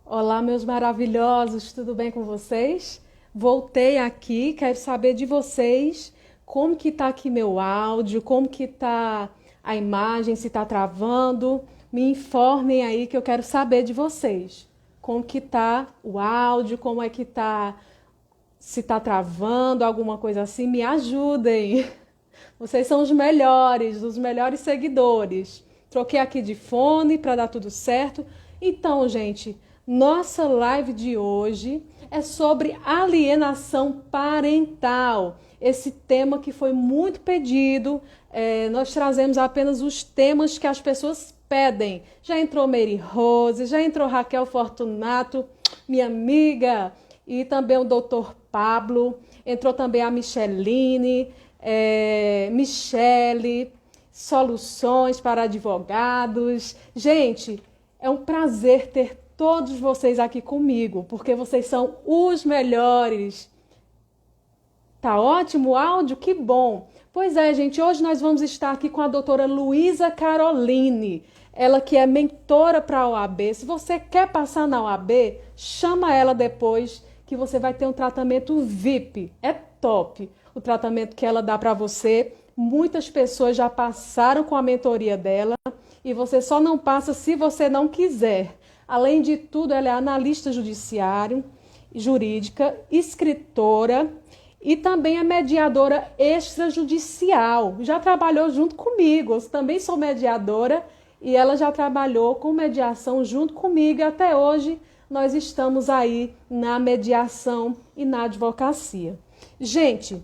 Olá, meus maravilhosos, tudo bem com vocês? Voltei aqui, quero saber de vocês como que tá aqui meu áudio, como que tá a imagem, se tá travando. Me informem aí que eu quero saber de vocês. Como que tá o áudio, como é que tá, se tá travando, alguma coisa assim, me ajudem. Vocês são os melhores seguidores. Troquei aqui de fone para dar tudo certo. Então, gente, nossa live de hoje é sobre alienação parental. Esse tema que foi muito pedido. Nós trazemos apenas os temas que as pessoas pedem. Já entrou Mary Rose, já entrou Raquel Fortunato, minha amiga, e também o doutor Pablo. Entrou também a Micheline, Michele, soluções para advogados. Gente, é um prazer ter todos vocês aqui comigo, porque vocês são os melhores. Tá ótimo o áudio? Que bom! Pois é, gente, hoje nós vamos estar aqui com a doutora Luísa Caroline, ela que é mentora para a OAB. Se você quer passar na OAB, chama ela depois que você vai ter um tratamento VIP. É top o tratamento que ela dá para você. Muitas pessoas já passaram com a mentoria dela e você só não passa se você não quiser. Além de tudo, ela é analista judiciário, jurídica, escritora e também é mediadora extrajudicial. Já trabalhou junto comigo. Eu também sou mediadora e ela já trabalhou com mediação junto comigo. E até hoje nós estamos aí na mediação e na advocacia. Gente,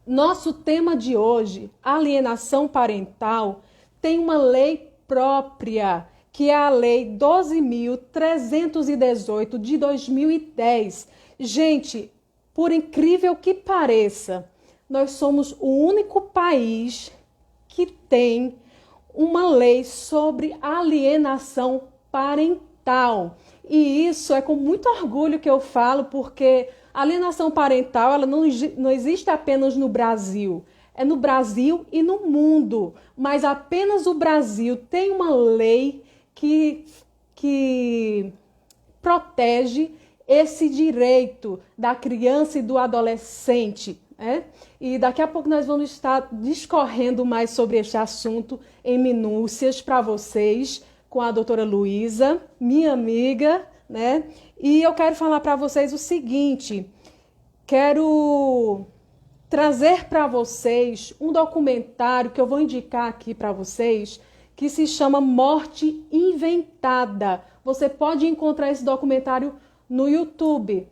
nosso tema de hoje, alienação parental, tem uma lei própria, que é a Lei 12.318 de 2010. Gente, por incrível que pareça, nós somos o único país que tem uma lei sobre alienação parental. E isso é com muito orgulho que eu falo, porque a alienação parental ela não existe apenas no Brasil. É no Brasil e no mundo. Mas apenas o Brasil tem uma lei que protege esse direito da criança e do adolescente. Né? E daqui a pouco nós vamos estar discorrendo mais sobre este assunto em minúcias para vocês com a doutora Luísa, minha amiga, né? E eu quero falar para vocês o seguinte: quero trazer para vocês um documentário que eu vou indicar aqui para vocês, que se chama Morte Inventada. Você pode encontrar esse documentário no YouTube.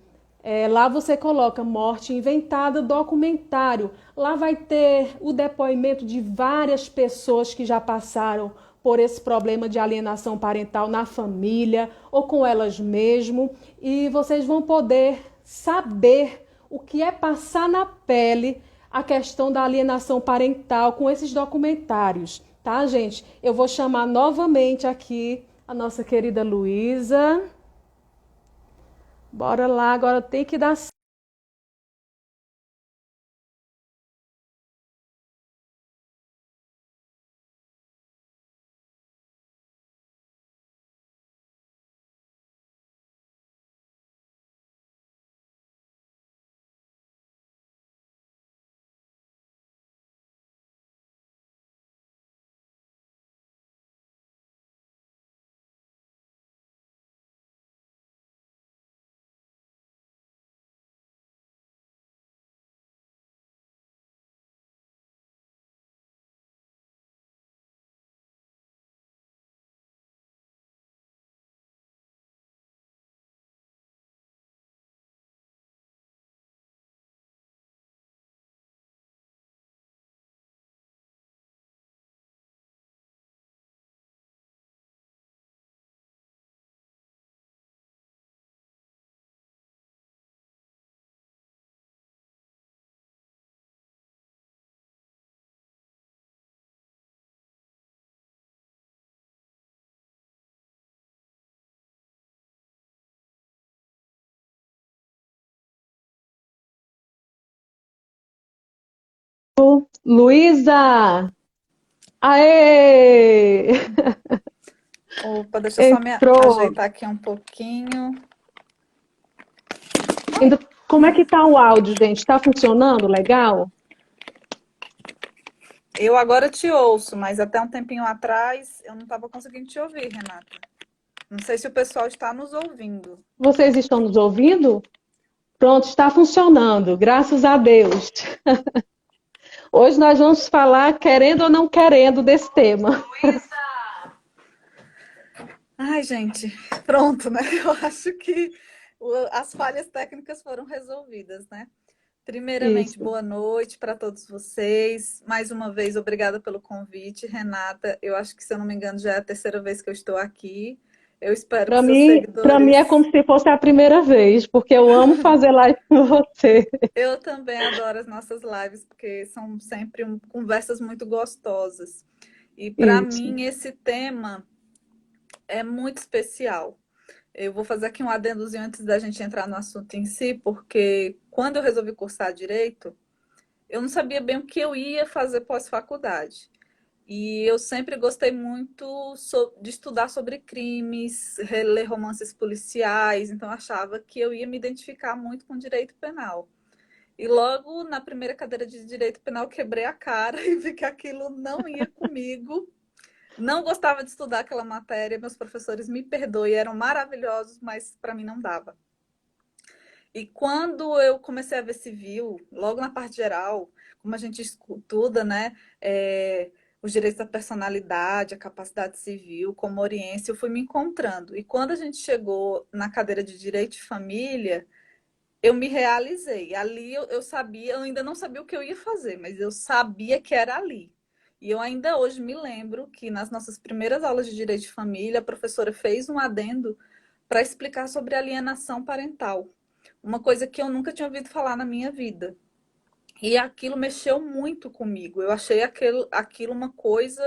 Lá você coloca Morte Inventada documentário. Lá vai ter o depoimento de várias pessoas que já passaram por esse problema de alienação parental na família ou com elas mesmo. E vocês vão poder saber o que é passar na pele a questão da alienação parental com esses documentários, tá, gente? Eu vou chamar novamente aqui a nossa querida Luísa. Bora lá, agora tem que dar. Luísa! Aê! Opa, deixa eu só me Entrou. ajeitar aqui um pouquinho. Como é que tá o áudio, gente? Está funcionando legal? Eu agora te ouço, mas até um tempinho atrás eu não estava conseguindo te ouvir, Renata. Não sei se o pessoal está nos ouvindo. Vocês estão nos ouvindo? Pronto, está funcionando, graças a Deus. Hoje nós vamos falar, querendo ou não querendo, desse tema. Ai, gente, pronto, né? Eu acho que as falhas técnicas foram resolvidas, né? Primeiramente, Isso. boa noite para todos vocês. Mais uma vez, obrigada pelo convite, Renata. Eu acho que, se eu não me engano, já é a terceira vez que eu estou aqui. Eu espero que seus Para mim é como seguidores. se fosse a primeira vez, porque eu amo fazer live com você. Eu também adoro as nossas lives, porque são sempre conversas muito gostosas. E para Isso. mim, esse tema é muito especial. Eu vou fazer aqui um adendozinho antes da gente entrar no assunto em si, porque quando eu resolvi cursar direito, eu não sabia bem o que eu ia fazer pós-faculdade. E eu sempre gostei muito de estudar sobre crimes, ler romances policiais, então eu achava que eu ia me identificar muito com direito penal. E logo na primeira cadeira de direito penal quebrei a cara e vi que aquilo não ia comigo. Não gostava de estudar aquela matéria, meus professores me perdoem, eram maravilhosos, mas para mim não dava. E quando eu comecei a ver civil, logo na parte geral, como a gente estuda, né, os direitos da personalidade, a capacidade civil, como oriência, eu fui me encontrando. E quando a gente chegou na cadeira de direito de família, eu me realizei. Ali eu sabia, eu ainda não sabia o que eu ia fazer, mas eu sabia que era ali. E eu ainda hoje me lembro que nas nossas primeiras aulas de direito de família, a professora fez um adendo para explicar sobre alienação parental. Uma coisa que eu nunca tinha ouvido falar na minha vida. E aquilo mexeu muito comigo. Eu achei aquilo uma coisa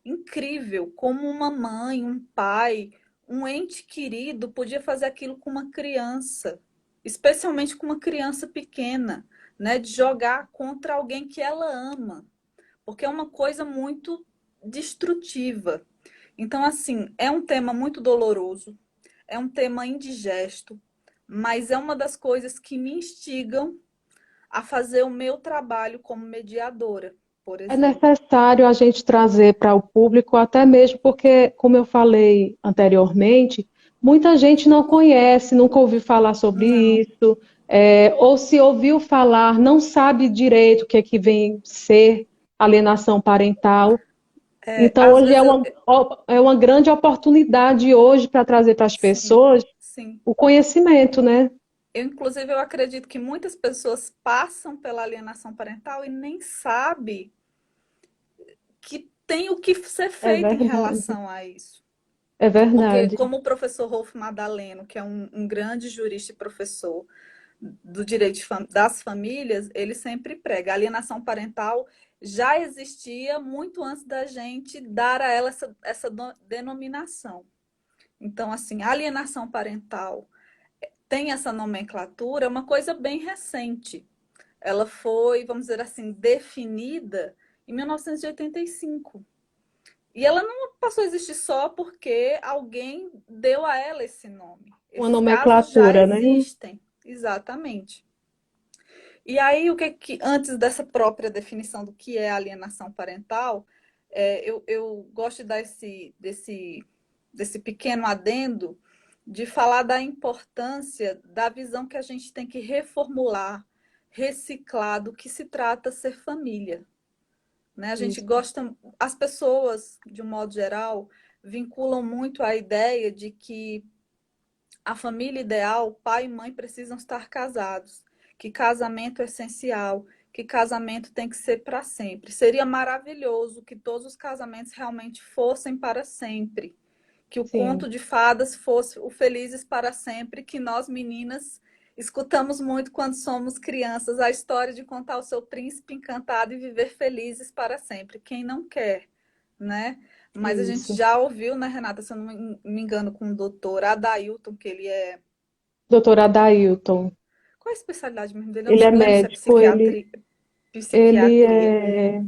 incrível. Como uma mãe, um pai, um ente querido podia fazer aquilo com uma criança, especialmente com uma criança pequena, né? De jogar contra alguém que ela ama, porque é uma coisa muito destrutiva. Então, assim, é um tema muito doloroso, é um tema indigesto, mas é uma das coisas que me instigam a fazer o meu trabalho como mediadora, por É exemplo. necessário a gente trazer para o público, até mesmo porque, como eu falei anteriormente, muita gente não conhece, nunca ouviu falar sobre Não. isso, ou se ouviu falar, não sabe direito o que é que vem ser alienação parental. Então, Às hoje vezes é uma grande oportunidade hoje para trazer para as sim, pessoas sim. o conhecimento, né? Inclusive, eu acredito que muitas pessoas passam pela alienação parental e nem sabem que tem o que ser É feito em verdade, relação a isso. é Porque, verdade. como o professor Rolf Madaleno, que é um grande jurista e professor do direito das famílias, ele sempre prega. A alienação parental já existia muito antes da gente dar a ela essa denominação. Então, assim, a alienação parental tem essa nomenclatura, é uma coisa bem recente. Ela foi, vamos dizer assim, definida em 1985. E ela não passou a existir só porque alguém deu a ela esse nome. Uma Esses casos já nomenclatura, né? existem, exatamente. E aí, antes dessa própria definição do que é alienação parental, eu gosto de dar desse pequeno adendo de falar da importância da visão que a gente tem que reformular, reciclar do que se trata ser família. Né? A gente Isso. gosta, as pessoas, de um modo geral, vinculam muito a ideia de que a família ideal, pai e mãe precisam estar casados, que casamento é essencial, que casamento tem que ser para sempre. Seria maravilhoso que todos os casamentos realmente fossem para sempre, que o Sim. conto de fadas fosse o Felizes para Sempre, que nós meninas escutamos muito quando somos crianças, a história de contar o seu príncipe encantado e viver felizes para sempre. Quem não quer, né? Mas a gente Isso. já ouviu, né, Renata, se eu não me engano, com o doutor Adailton, que ele é. Doutor Adailton, Qual é a especialidade mesmo dele? Eu ele não é lembro se é médico, psiquiatria. ele Psiquiatria. é.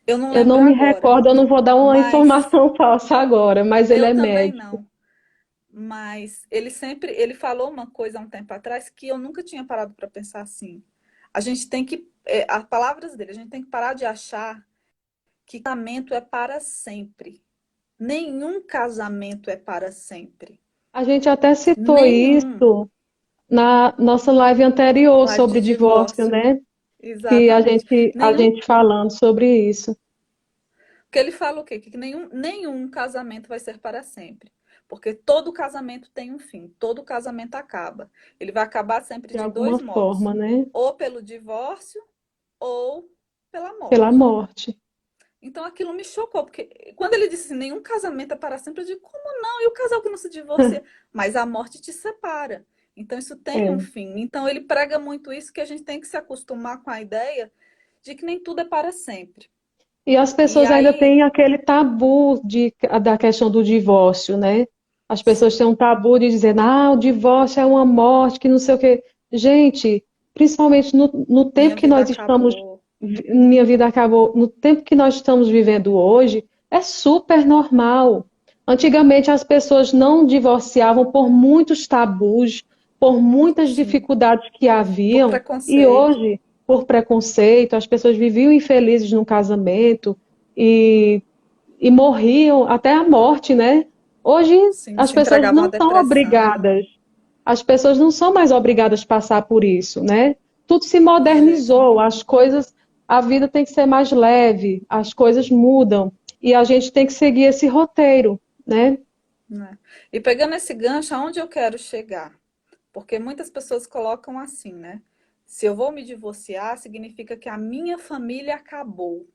Eu não Eu lembro não me agora, recordo, eu não vou dar uma mas informação falsa agora, mas ele eu é também médico. não. Mas ele falou uma coisa há um tempo atrás que eu nunca tinha parado para pensar assim. A gente tem que, as palavras dele, a gente tem que parar de achar que casamento é para sempre. Nenhum casamento é para sempre. A gente até citou Nenhum. isso na nossa live anterior Live de sobre divórcio, divórcio. né? Que Exatamente. a Nenhum. gente falando sobre isso. Porque ele fala o quê? Que nenhum casamento vai ser para sempre. Porque todo casamento tem um fim, todo casamento acaba. Ele vai acabar sempre De de alguma dois forma, modos: né? ou pelo divórcio ou pela Pela morte. morte. Então aquilo me chocou, porque quando ele disse assim, nenhum casamento é para sempre, eu digo, como não? E o casal que não se divorcia? Mas a morte te separa. Então isso tem um É. fim. Então ele prega muito isso, que a gente tem que se acostumar com a ideia de que nem tudo é para sempre. E as E pessoas ainda aí, têm aquele tabu da questão do divórcio, né? As pessoas têm sim, um tabu de dizer, o divórcio é uma morte, que não sei o quê. Gente, principalmente no tempo minha que vida nós estamos, acabou. minha vida acabou, no tempo que nós estamos vivendo hoje, é super normal. Antigamente as pessoas não divorciavam por muitos tabus, por muitas Sim, dificuldades que por haviam, e preconceito. hoje por preconceito, as pessoas viviam infelizes no casamento e, e morriam até a morte, né? Hoje Sim, as se pessoas entregavam à não são depressão. obrigadas, as pessoas não são mais obrigadas a passar por isso, né? Tudo se De jeito modernizou, nenhum. as coisas, a vida tem que ser mais leve, as coisas mudam e a gente tem que seguir esse roteiro, né? Né? E pegando esse gancho, aonde eu quero chegar? Porque muitas pessoas colocam assim, né? Se eu vou me divorciar, significa que a minha família acabou.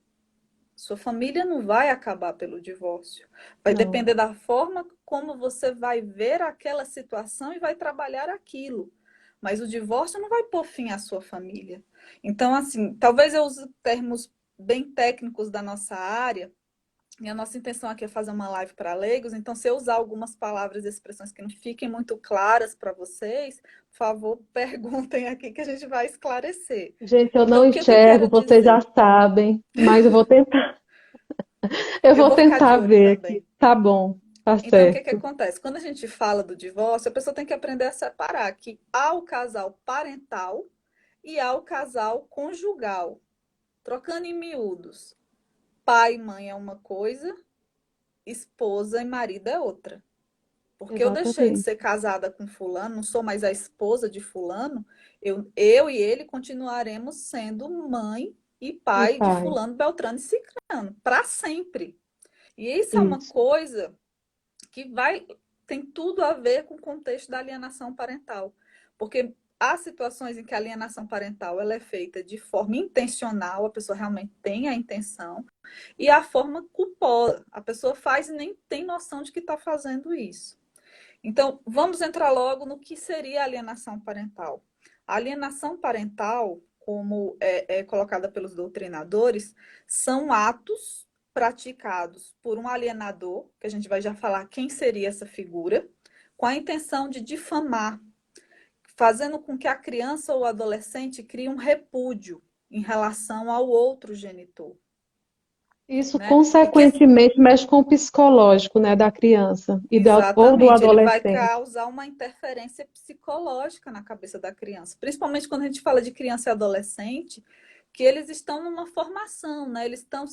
Sua família não vai acabar pelo divórcio. Vai Não, depender da forma como você vai ver aquela situação e vai trabalhar aquilo. Mas o divórcio não vai pôr fim à sua família. Então, assim, talvez eu use termos bem técnicos da nossa área, e a nossa intenção aqui é fazer uma live para leigos, então se eu usar algumas palavras e expressões que não fiquem muito claras para vocês, por favor, perguntem aqui que a gente vai esclarecer. gente, eu Então, não o que eu quero enxergo, vocês já dizer? sabem, mas eu vou tentar, eu Eu vou vou ficar de tentar olho ver aqui. também. Tá bom, tá Então, o que que certo. acontece? Quando a gente fala do divórcio, a pessoa tem que aprender a separar que há o casal parental e há o casal conjugal. Trocando em miúdos, pai e mãe é uma coisa, esposa e marido é outra. Porque eu deixei de Exatamente. ser casada com fulano, não sou mais a esposa de fulano, eu e ele continuaremos sendo mãe e E pai de pai, fulano, Beltrano e Cicrano, para sempre. E isso é uma isso. coisa que tem tudo a ver com o contexto da alienação parental. Porque há situações em que a alienação parental ela é feita de forma intencional, a pessoa realmente tem a intenção, e a forma culposa, a pessoa faz e nem tem noção de que está fazendo isso. Então, vamos entrar logo no que seria a alienação parental. A alienação parental, como é colocada pelos doutrinadores, são atos praticados por um alienador, que a gente vai já falar quem seria essa figura, com a intenção de difamar, fazendo com que a criança ou o adolescente crie um repúdio em relação ao outro genitor, Isso, né? E que consequentemente, mexe com o psicológico, né, da criança ou do exatamente, ele vai adolescente. causar uma interferência psicológica na cabeça da criança, principalmente quando a gente fala de criança e adolescente, que eles estão numa formação, né? Eles estão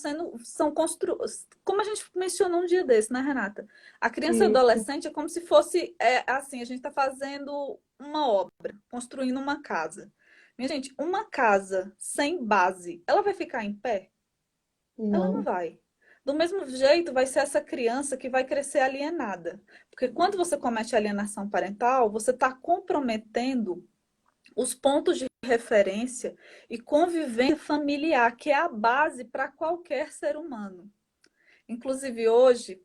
são construídos, como a gente mencionou um dia desse, né, Renata? A criança e Isso. adolescente é como se fosse, assim, a gente está fazendo uma obra, construindo uma casa. Minha gente, uma casa sem base, ela vai ficar em pé? Ela não Não, vai. Do mesmo jeito, vai ser essa criança que vai crescer alienada. Porque quando você comete alienação parental, você está comprometendo os pontos de referência e convivência familiar, que é a base para qualquer ser humano. Inclusive, hoje,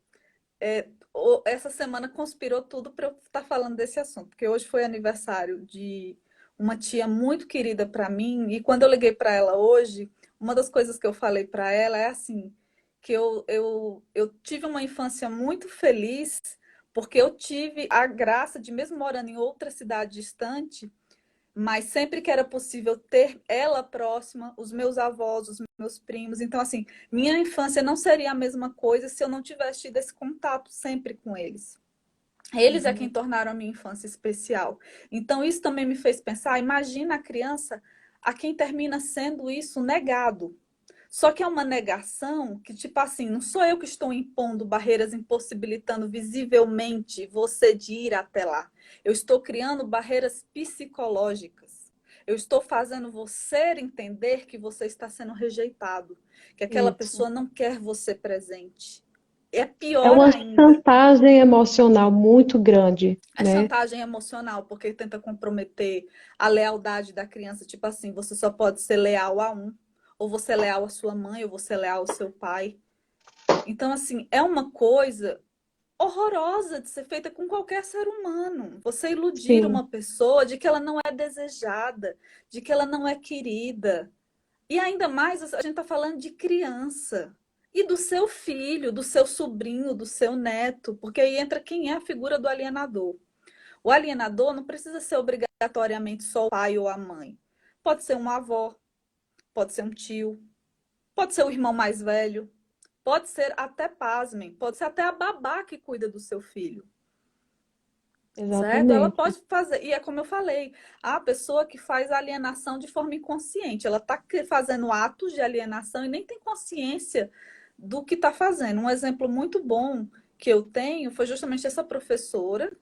essa semana conspirou tudo para eu estar falando desse assunto, porque hoje foi aniversário de uma tia muito querida para mim, e quando eu liguei para ela hoje, uma das coisas que eu falei para ela é assim, que eu tive uma infância muito feliz, porque eu tive a graça de, mesmo morando em outra cidade distante, mas sempre que era possível ter ela próxima, os meus avós, os meus primos. Então, assim, minha infância não seria a mesma coisa se eu não tivesse tido esse contato sempre com eles. Eles é quem Uhum. tornaram a minha infância especial. Então, isso também me fez pensar, imagina a criança a quem termina sendo isso negado. Só que é uma negação que, tipo assim, não sou eu que estou impondo barreiras, impossibilitando visivelmente você de ir até lá. Eu estou criando barreiras psicológicas. Eu estou fazendo você entender que você está sendo rejeitado, que aquela Isso. pessoa não quer você presente. É É pior uma ainda. chantagem emocional muito grande, É né? chantagem emocional, porque tenta comprometer a lealdade da criança. Tipo assim, você só pode ser leal a um. Ou você é leal à sua mãe, ou você é leal ao seu pai. Então, assim, é uma coisa horrorosa de ser feita com qualquer ser humano. Você iludir Sim, uma pessoa de que ela não é desejada, de que ela não é querida. E ainda mais, a gente está falando de criança. E do seu filho, do seu sobrinho, do seu neto. Porque aí entra quem é a figura do alienador. O alienador não precisa ser obrigatoriamente só o pai ou a mãe. Pode ser uma avó, pode ser um tio, pode ser o irmão mais velho, pode ser até, pasmem, pode ser até a babá que cuida do seu filho, certo? Ela exatamente. pode fazer, e é como eu falei, a pessoa que faz alienação de forma inconsciente, ela está fazendo atos de alienação e nem tem consciência do que está fazendo. Um exemplo muito bom que eu tenho foi justamente essa professora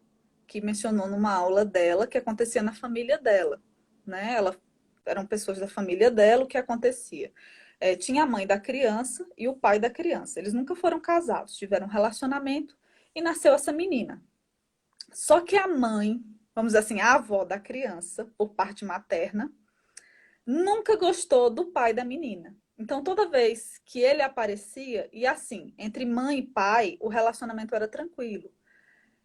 que mencionou numa aula dela que acontecia na família dela, né? Eram pessoas da família dela, o que acontecia? Tinha a mãe da criança e o pai da criança. Eles nunca foram casados, tiveram um relacionamento e nasceu essa menina. Só que a mãe, vamos dizer assim, a avó da criança, por parte materna, nunca gostou do pai da menina. Então, toda vez que ele aparecia, e assim, entre mãe e pai, o relacionamento era tranquilo.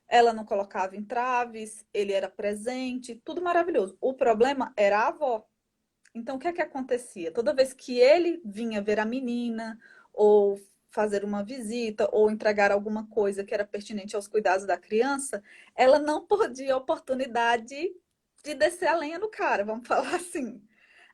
Ela não colocava entraves, ele era presente, tudo maravilhoso. O problema era a avó. Então, o que é que acontecia? Toda vez que ele vinha ver a menina, ou fazer uma visita, ou entregar alguma coisa que era pertinente aos cuidados da criança, ela não perdia a oportunidade de descer a lenha no cara, vamos falar assim.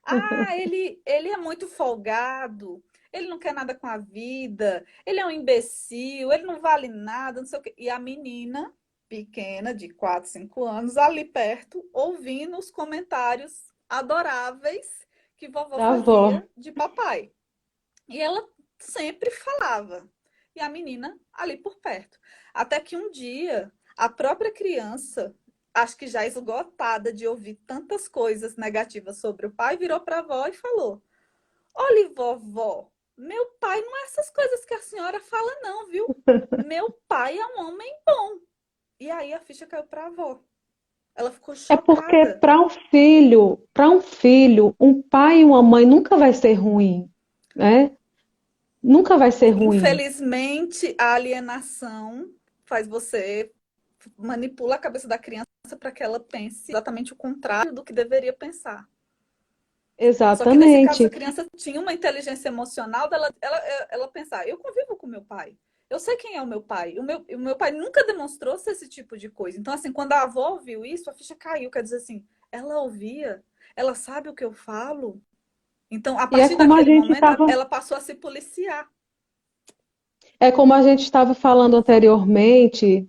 Ah, ele é muito folgado, ele não quer nada com a vida, ele é um imbecil, ele não vale nada, não sei o quê. E a menina pequena, de 4, 5 anos, ali perto, ouvindo os comentários adoráveis que vovó Da avó. fazia de papai. E ela sempre falava. E a menina ali por perto. Até que um dia, a própria criança, acho que já esgotada de ouvir tantas coisas negativas sobre o pai, virou para a avó e falou: Olha, vovó, meu pai não é essas coisas que a senhora fala, não, viu? Meu pai é um homem bom. E aí a ficha caiu para a avó. Ela ficou É porque chocada. para um filho, um pai e uma mãe nunca vai ser ruim, né? Nunca vai ser ruim. Infelizmente, a alienação faz você manipula a cabeça da criança para que ela pense exatamente o contrário do que deveria pensar. Só que nesse caso, a Exatamente. criança tinha uma inteligência emocional ela pensar, eu convivo com meu pai. Eu sei quem é o meu pai. O meu pai nunca demonstrou ser esse tipo de coisa. Então, assim, quando a avó ouviu isso, a ficha caiu. Quer dizer assim, ela ouvia, ela sabe o que eu falo. Então, a E partir daquele momento, ela passou a se policiar. é como a gente estava falando anteriormente,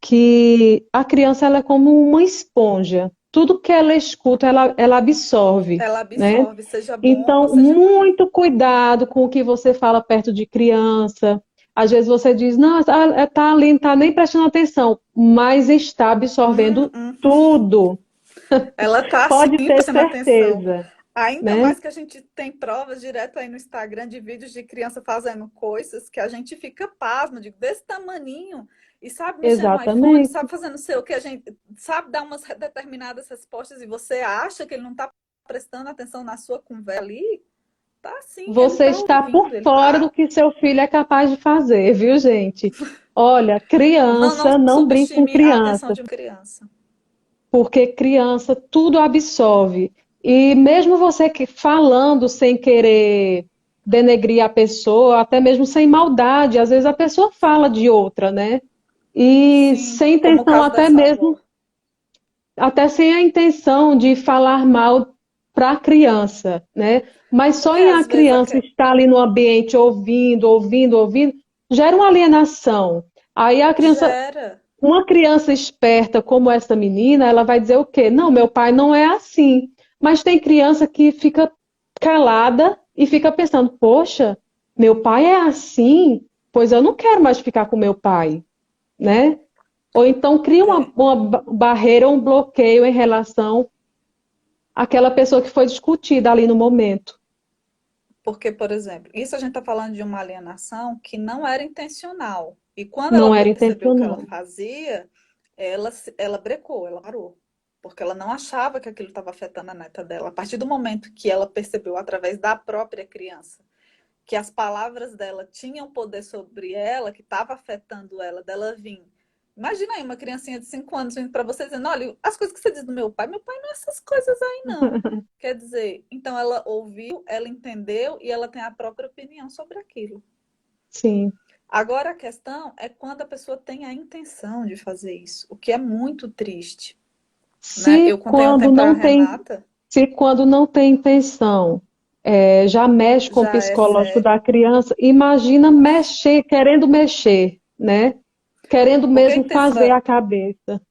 que a criança ela é como uma esponja. Tudo que ela escuta, ela absorve, Ela né? absorve, seja bom ou Então, seja ruim. muito cuidado com o que você fala perto de criança. Às vezes você diz, não, tá ali, não está nem prestando atenção, mas está absorvendo Hum. tudo. Ela tá sim Pode ter prestando atenção. certeza, Ainda né? mais que a gente tem provas direto aí no Instagram de vídeos de criança fazendo coisas que a gente fica pasmo, digo, desse tamaninho, e sabe mexer no iPhone, Exatamente. sabe fazer não sei o que, a gente sabe dar umas determinadas respostas e você acha que ele não está prestando atenção na sua conversa ali? Tá sim, ele Você está está por ouvindo, ele fora do tá. que seu filho é capaz de fazer, viu, gente? Olha, Não criança, não brinque com subestime a atenção criança, de uma criança. porque criança tudo absorve. E mesmo você falando sem querer denegrir a pessoa, até mesmo sem maldade, às vezes a pessoa fala de outra, né? E Sim, sem como o intenção caso até dessa mesmo, avó. até sem a intenção de falar mal para a criança, né? Mas só Porque em a às vezes criança estar ali no ambiente ouvindo, gera uma alienação. Aí a criança, gera. uma criança esperta como essa menina, ela vai dizer o quê? Não, meu pai não é assim. Mas tem criança que fica calada e fica pensando, poxa, meu pai é assim, pois eu não quero mais ficar com meu pai, né? Ou então cria É. uma barreira, um bloqueio em relação àquela pessoa que foi discutida ali no momento. Porque, por exemplo, isso a gente está falando de uma alienação que não era intencional. E quando ela Não era percebeu o que ela intencional. fazia, ela brecou, ela parou. Porque ela não achava que aquilo estava afetando a neta dela. A partir do momento que ela percebeu, através da própria criança, que as palavras dela tinham poder sobre ela, que estava afetando ela, dela vir. Imagina aí uma criancinha de 5 anos vindo para você dizendo: olha, as coisas que você diz do meu pai não é essas coisas aí, não. Quer dizer, então ela ouviu, ela entendeu e ela tem a própria opinião sobre aquilo. Sim. Agora a questão é quando a pessoa tem a intenção de fazer isso, o que é muito triste, né? Se Eu contei quando ontem para a não tem, Renata, se quando não tem intenção, já mexe com o já é psicológico sério. da criança, imagina mexer, querendo mexer, né? Querendo Porque a mesmo intenção fazer a cabeça.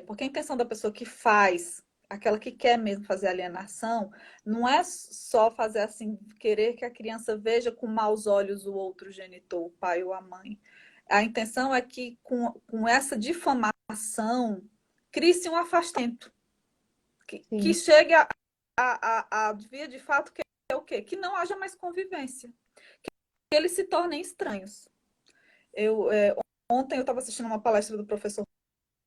porque a intenção da pessoa que faz, aquela que quer mesmo fazer alienação, não é só fazer assim, querer que a criança veja com maus olhos o outro genitor, o pai ou a mãe. A intenção é que com essa difamação crie-se um afastamento, que Sim. chegue a via de fato que é o quê? Que não haja mais convivência, que eles se tornem estranhos. Ontem eu estava assistindo uma palestra do professor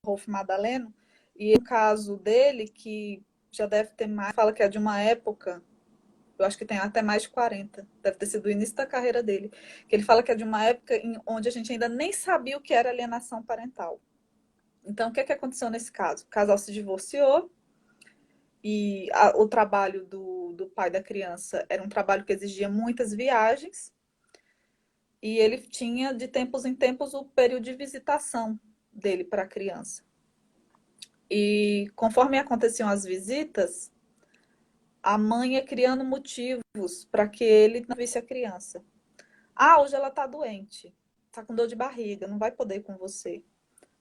Rolf Madaleno, e o caso dele, que já deve ter mais, fala que é de uma época, eu acho que tem até mais de 40, deve ter sido o início da carreira dele, que ele fala que é de uma época onde a gente ainda nem sabia o que era alienação parental. Então, o que aconteceu nesse caso? O casal se divorciou e o trabalho do pai da criança era um trabalho que exigia muitas viagens e ele tinha, de tempos em tempos, o período de visitação dele para a criança. E conforme aconteciam as visitas, a mãe ia criando motivos para que ele não visse a criança. Ah, hoje ela está doente, está com dor de barriga, não vai poder ir com você.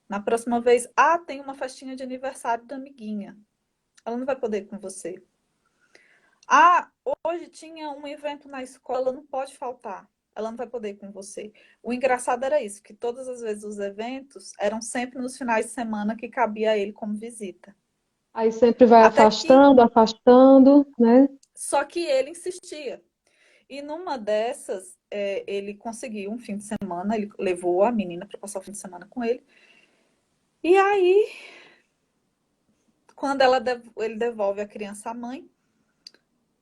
Na próxima vez, tem uma festinha de aniversário da amiguinha, ela não vai poder ir com você. Ah, hoje tinha um evento na escola, ela não pode faltar, ela não vai poder ir com você. O engraçado era isso, que todas as vezes os eventos eram sempre nos finais de semana que cabia a ele como visita. Aí sempre vai Até que, afastando, afastando, né? só que ele insistia. E numa dessas, ele conseguiu um fim de semana, ele levou a menina para passar o fim de semana com ele. E aí, quando ele devolve a criança à mãe,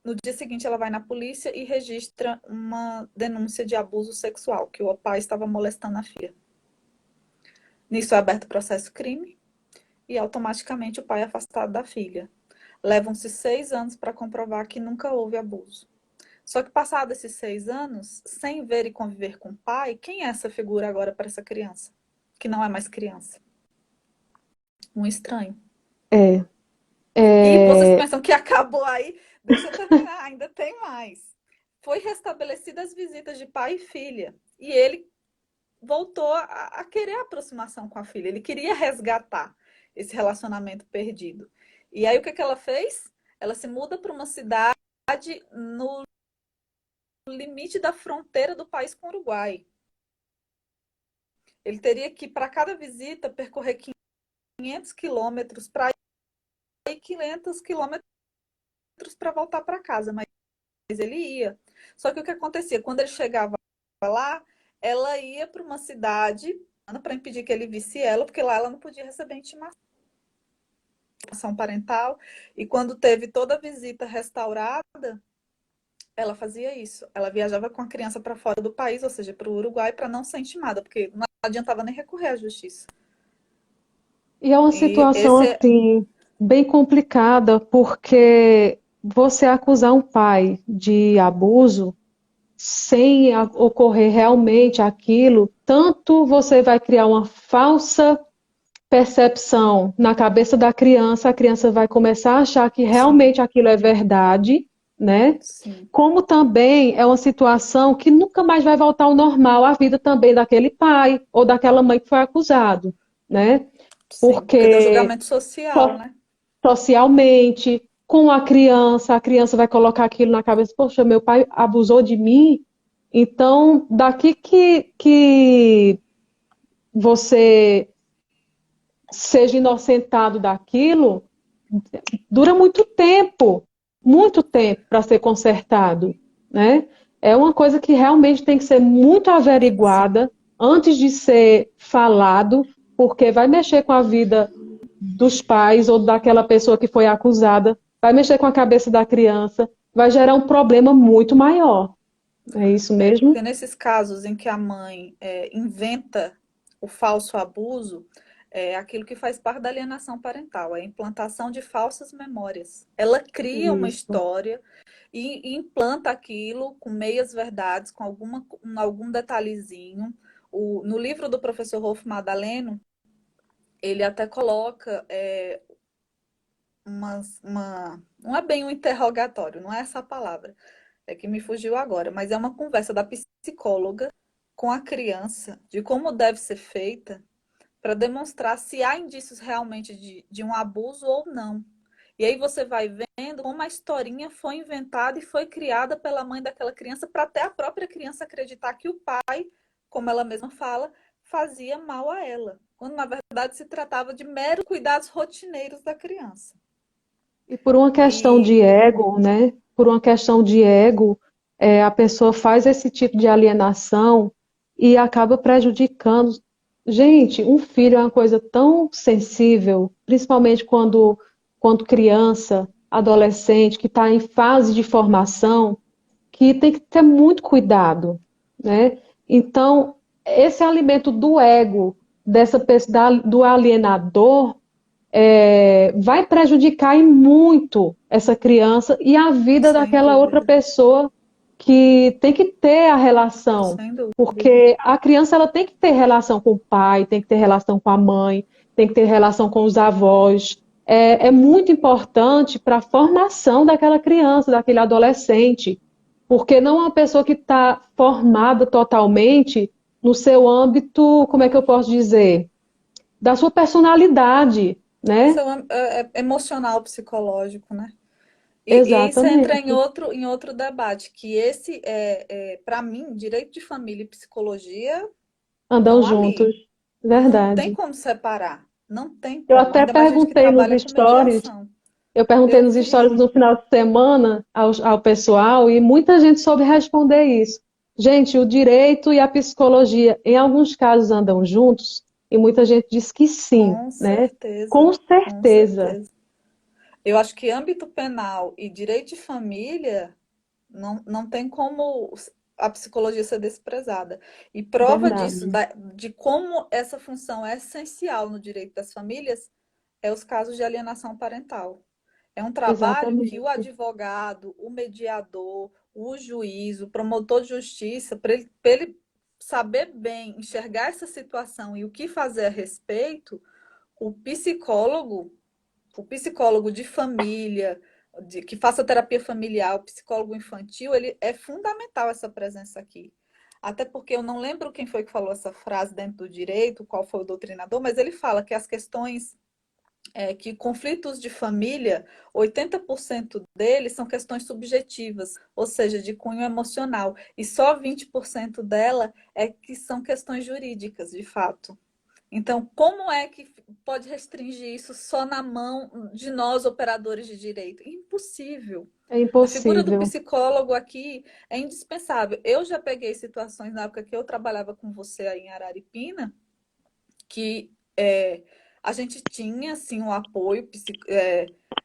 no dia seguinte ela vai na polícia e registra uma denúncia de abuso sexual, que o pai estava molestando a filha. Nisso é aberto o processo crime e automaticamente o pai é afastado da filha. Levam-se 6 anos para comprovar que nunca houve abuso. Só que passados esses 6 anos, sem ver e conviver com o pai, quem é essa figura agora para essa criança? Que não é mais criança. Um estranho. É, E vocês é, pensam que acabou aí? Deixa eu terminar, ainda tem mais. Foi restabelecida as visitas de pai e filha. E ele voltou a querer a aproximação com a filha. Ele queria resgatar esse relacionamento perdido. E aí o que ela fez? Ela se muda para uma cidade no limite da fronteira do país com o Uruguai. Ele teria que, para cada visita, percorrer 500 quilômetros para ir, 500 quilômetros para voltar para casa, mas ele ia. Só que o que acontecia? Quando ele chegava lá, ela ia para uma cidade para impedir que ele visse ela, porque lá ela não podia receber intimação parental. E quando teve toda a visita restaurada, ela fazia isso. Ela viajava com a criança para fora do país, ou seja, para o Uruguai, para não ser intimada, porque não adiantava nem recorrer à justiça. e é uma E situação esse assim bem complicada, porque você acusar um pai de abuso sem ocorrer realmente aquilo, tanto você vai criar uma falsa percepção na cabeça da criança, a criança vai começar a achar que Sim, realmente aquilo é verdade, né? sim, Como também é uma situação que nunca mais vai voltar ao normal, a vida também daquele pai ou daquela mãe que foi acusado, né? sim. Porque deu Porque julgamento social, so- né? socialmente, com a criança vai colocar aquilo na cabeça, poxa, meu pai abusou de mim, então daqui que você seja inocentado daquilo, dura muito tempo para ser consertado, né? É uma coisa que realmente tem que ser muito Sim. averiguada antes de ser falado, porque vai mexer com a vida dos pais ou daquela pessoa que foi acusada, vai mexer com a cabeça da criança, vai gerar um problema muito maior. É isso É, mesmo? porque nesses casos em que a mãe inventa o falso abuso, é aquilo que faz parte da alienação parental, é a implantação de falsas memórias. Ela cria uma Isso. história e implanta aquilo com meias verdades, com algum detalhezinho. No livro do professor Rolf Madaleno, ele até coloca não é bem um interrogatório, não é essa a palavra, é que me fugiu agora, mas é uma conversa da psicóloga com a criança de como deve ser feita para demonstrar se há indícios realmente de um abuso ou não. E aí você vai vendo como a historinha foi inventada e foi criada pela mãe daquela criança para até a própria criança acreditar que o pai, como ela mesma fala, fazia mal a ela, quando na verdade se tratava de meros cuidados rotineiros da criança. E por uma questão E de ego, né? Por uma questão de ego, a pessoa faz esse tipo de alienação e acaba prejudicando. Gente, um filho é uma coisa tão sensível, principalmente quando criança, adolescente, que está em fase de formação, que tem que ter muito cuidado, né? Então, esse alimento do ego do alienador vai prejudicar e muito essa criança e a vida sem daquela outra dúvida, pessoa que tem que ter a relação, sem dúvida. porque a criança ela tem que ter relação com o pai, tem que ter relação com a mãe, tem que ter relação com os avós. É muito importante para a formação daquela criança, daquele adolescente, porque não é uma pessoa que está formada totalmente no seu âmbito, como é que eu posso dizer, da sua personalidade, né? São emocional, psicológico, né? E isso entra Exatamente. em outro debate, que esse para mim, direito de família e psicologia Andam estão ali. juntos. Não tem Verdade. como separar. Não tem Eu como. até Ainda mais gente que perguntei nos trabalha com stories, mediação. eu perguntei Eu nos stories vi. no final de semana ao pessoal e muita gente soube responder isso. Gente, o direito e a psicologia, em alguns casos, andam juntos e muita gente diz que sim, Com né? certeza. Com Com certeza. certeza. Eu acho que âmbito penal e direito de família não tem como a psicologia ser desprezada. E prova disso, Verdade. de como essa função é essencial no direito das famílias, é os casos de alienação parental. É um trabalho que o Exatamente. advogado, o mediador, o juiz, o promotor de justiça, para ele saber bem enxergar essa situação e o que fazer a respeito, o psicólogo, o psicólogo de família, que faça terapia familiar, o psicólogo infantil, ele é fundamental essa presença aqui. Até porque eu não lembro quem foi que falou essa frase dentro do direito, qual foi o doutrinador, mas ele fala que as questões que conflitos de família, 80% deles são questões subjetivas, ou seja, de cunho emocional, e só 20% dela é que são questões jurídicas, de fato. Então, como é que pode restringir isso só na mão de nós, operadores de direito? Impossível. É A figura do impossível. psicólogo aqui é indispensável. Eu já peguei situações na época que eu trabalhava com você aí em Araripina, que a gente tinha assim um apoio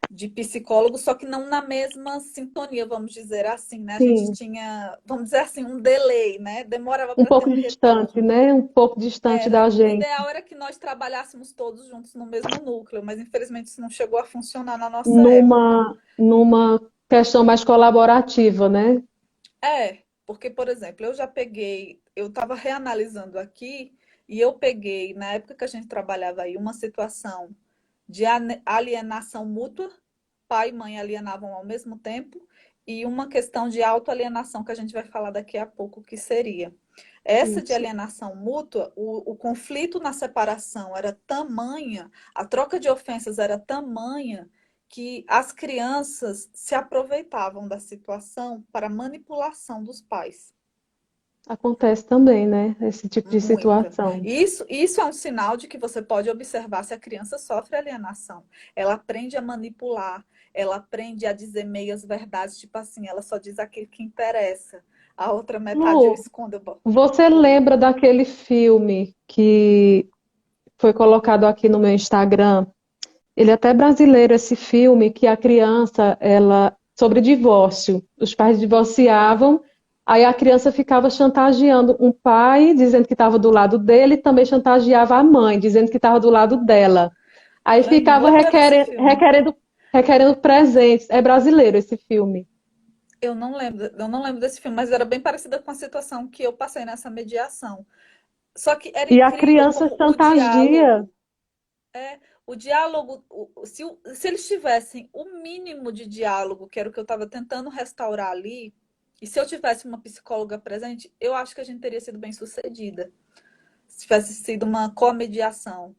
de psicólogo, só que não na mesma sintonia, vamos dizer assim, né? A gente Sim. tinha, vamos dizer assim, um delay, né? Demorava Um para ter pouco um distante, retorno. né? Um pouco distante da O gente. ideal era que nós trabalhássemos todos juntos no mesmo núcleo, mas infelizmente isso não chegou a funcionar na nossa época. Numa questão mais colaborativa, né? Porque, por exemplo, eu já peguei, eu estava reanalisando aqui E eu peguei, na época que a gente trabalhava aí, uma situação de alienação mútua, pai e mãe alienavam ao mesmo tempo, e uma questão de autoalienação que a gente vai falar daqui a pouco, que seria. Essa de Isso. alienação mútua, o conflito na separação era tamanha, a troca de ofensas era tamanha, que as crianças se aproveitavam da situação para manipulação dos pais. Acontece também, né? Esse tipo de Muita. situação. Isso é um sinal de que você pode observar se a criança sofre alienação. Ela aprende a manipular, ela aprende a dizer meias verdades, tipo assim, ela só diz aquilo que interessa. A outra metade eu Lu, escondo. você Oi. lembra daquele filme que foi colocado aqui no meu Instagram? Ele é até brasileiro, esse filme, que a criança, ela, sobre divórcio. Os pais divorciavam, aí a criança ficava chantageando um pai, dizendo que estava do lado dele, e também chantageava a mãe, dizendo que estava do lado dela. Aí Não ficava lembrei desse filme. requerendo presentes. É brasileiro esse filme. Eu não lembro desse filme, mas era bem parecida com a situação que eu passei nessa mediação. Só que era E a incrível criança como chantageia. o diálogo, se eles tivessem o mínimo de diálogo, que era o que eu estava tentando restaurar ali, e se eu tivesse uma psicóloga presente, eu acho que a gente teria sido bem sucedida. Se tivesse sido uma comediação,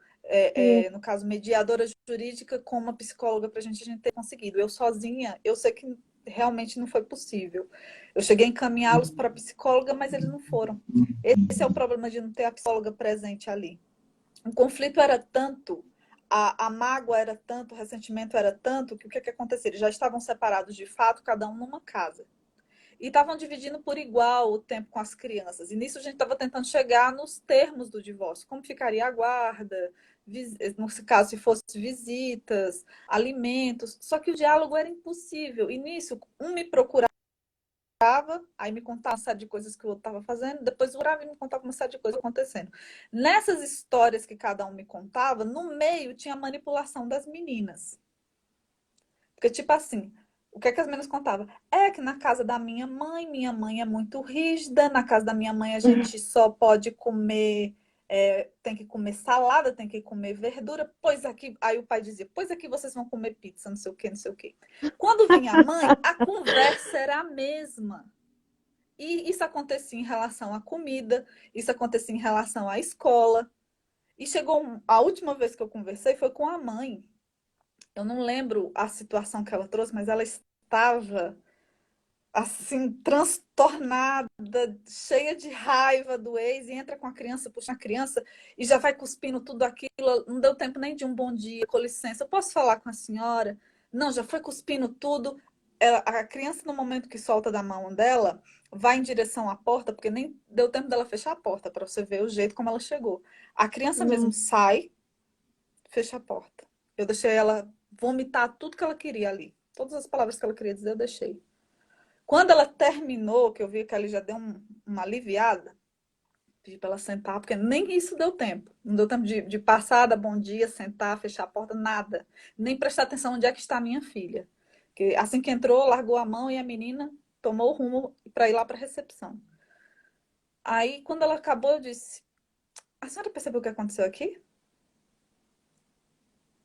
Sim. no caso, mediadora jurídica com uma psicóloga para a gente ter conseguido. Eu sozinha, eu sei que realmente não foi possível. Eu cheguei a encaminhá-los para a psicóloga, mas eles não foram. Esse é o problema de não ter a psicóloga presente ali. O conflito era tanto, a mágoa era tanto, o ressentimento era tanto, que o que acontecia? Eles já estavam separados de fato, cada um numa casa. E estavam dividindo por igual o tempo com as crianças. E nisso a gente estava tentando chegar nos termos do divórcio. Como ficaria a guarda, no caso, se fosse visitas, alimentos. Só que o diálogo era impossível. E nisso, um me procurava, aí me contava uma série de coisas que o outro estava fazendo, depois o outro me contava uma série de coisas acontecendo. Nessas histórias que cada um me contava, no meio tinha a manipulação das meninas. Porque, tipo assim, o que é que as meninas contavam? É que na casa da minha mãe é muito rígida, na casa da minha mãe a gente só pode comer, tem que comer salada, tem que comer verdura, pois aqui, aí o pai dizia, pois aqui vocês vão comer pizza, não sei o quê, não sei o quê. Quando vinha a mãe, a conversa era a mesma. E isso acontecia em relação à comida, isso acontecia em relação à escola. E chegou, a última vez que eu conversei foi com a mãe. Eu não lembro a situação que ela trouxe, mas ela estava assim, transtornada, cheia de raiva do ex, e entra com a criança, puxa a criança e já vai cuspindo tudo aquilo. Não deu tempo nem de um bom dia, com licença, eu posso falar com a senhora? Não, já foi cuspindo tudo. A criança, no momento que solta da mão dela, vai em direção à porta, porque nem deu tempo dela fechar a porta, para você ver o jeito como ela chegou. A criança mesmo Não. sai, fecha a porta. Eu deixei ela vomitar tudo que ela queria ali. Todas as palavras que ela queria dizer, eu deixei. Quando ela terminou, que eu vi que ela já deu uma aliviada, pedi para ela sentar, porque nem isso deu tempo. Não deu tempo de passar, dar bom dia, sentar, fechar a porta, nada. Nem prestar atenção onde é que está a minha filha. Que assim que entrou, largou a mão e a menina tomou o rumo para ir lá para a recepção. Aí, quando ela acabou, eu disse: a senhora percebeu o que aconteceu aqui?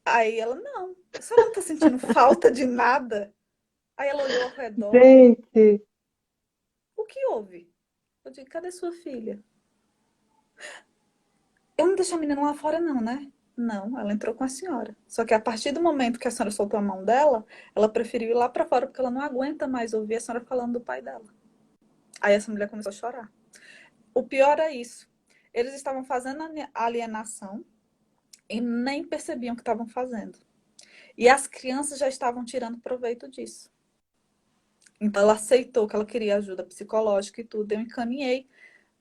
Aí ela: não. A senhora não está sentindo falta de nada? Aí ela olhou ao redor. Gente, O que houve? Eu disse: cadê sua filha? Eu não deixei a menina lá fora, não, né? Não, ela entrou com a senhora. Só que a partir do momento que a senhora soltou a mão dela, ela preferiu ir lá para fora, porque ela não aguenta mais ouvir a senhora falando do pai dela. Aí essa mulher começou a chorar. O pior é isso. Eles estavam fazendo a alienação e nem percebiam o que estavam fazendo. E as crianças já estavam tirando proveito disso. Então ela aceitou que ela queria ajuda psicológica e tudo. Eu encaminhei,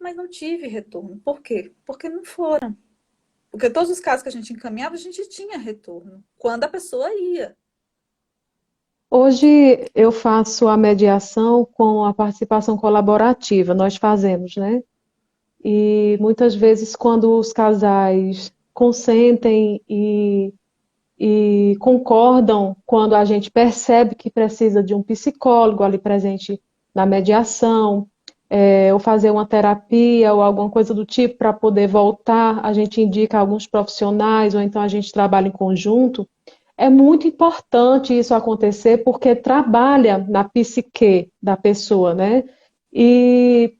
mas não tive retorno. Por quê? Porque não foram. Porque todos os casos que a gente encaminhava, a gente tinha retorno. Quando a pessoa ia. hoje eu faço a mediação com a participação colaborativa, nós fazemos, né? E muitas vezes, quando os casais consentem e concordam, quando a gente percebe que precisa de um psicólogo ali presente na mediação, ou fazer uma terapia ou alguma coisa do tipo para poder voltar, a gente indica alguns profissionais ou então a gente trabalha em conjunto. É muito importante isso acontecer porque trabalha na psique da pessoa, né? E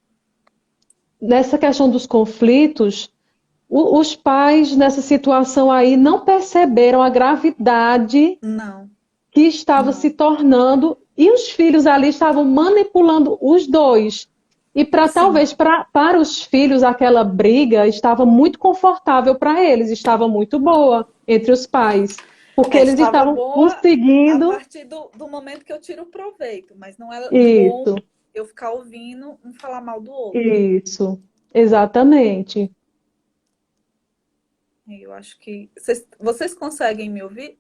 nessa questão dos conflitos, os pais nessa situação aí não perceberam a gravidade Não, que estava se não. tornando e os filhos ali estavam manipulando os dois. E para Sim. talvez para os filhos aquela briga estava muito confortável para eles, estava muito boa entre os pais, porque É, eles estava estavam boa a conseguindo partir do momento que eu tiro o proveito, mas não é bom isso, eu ficar ouvindo um falar mal do outro. isso, exatamente. E eu acho que vocês conseguem me ouvir?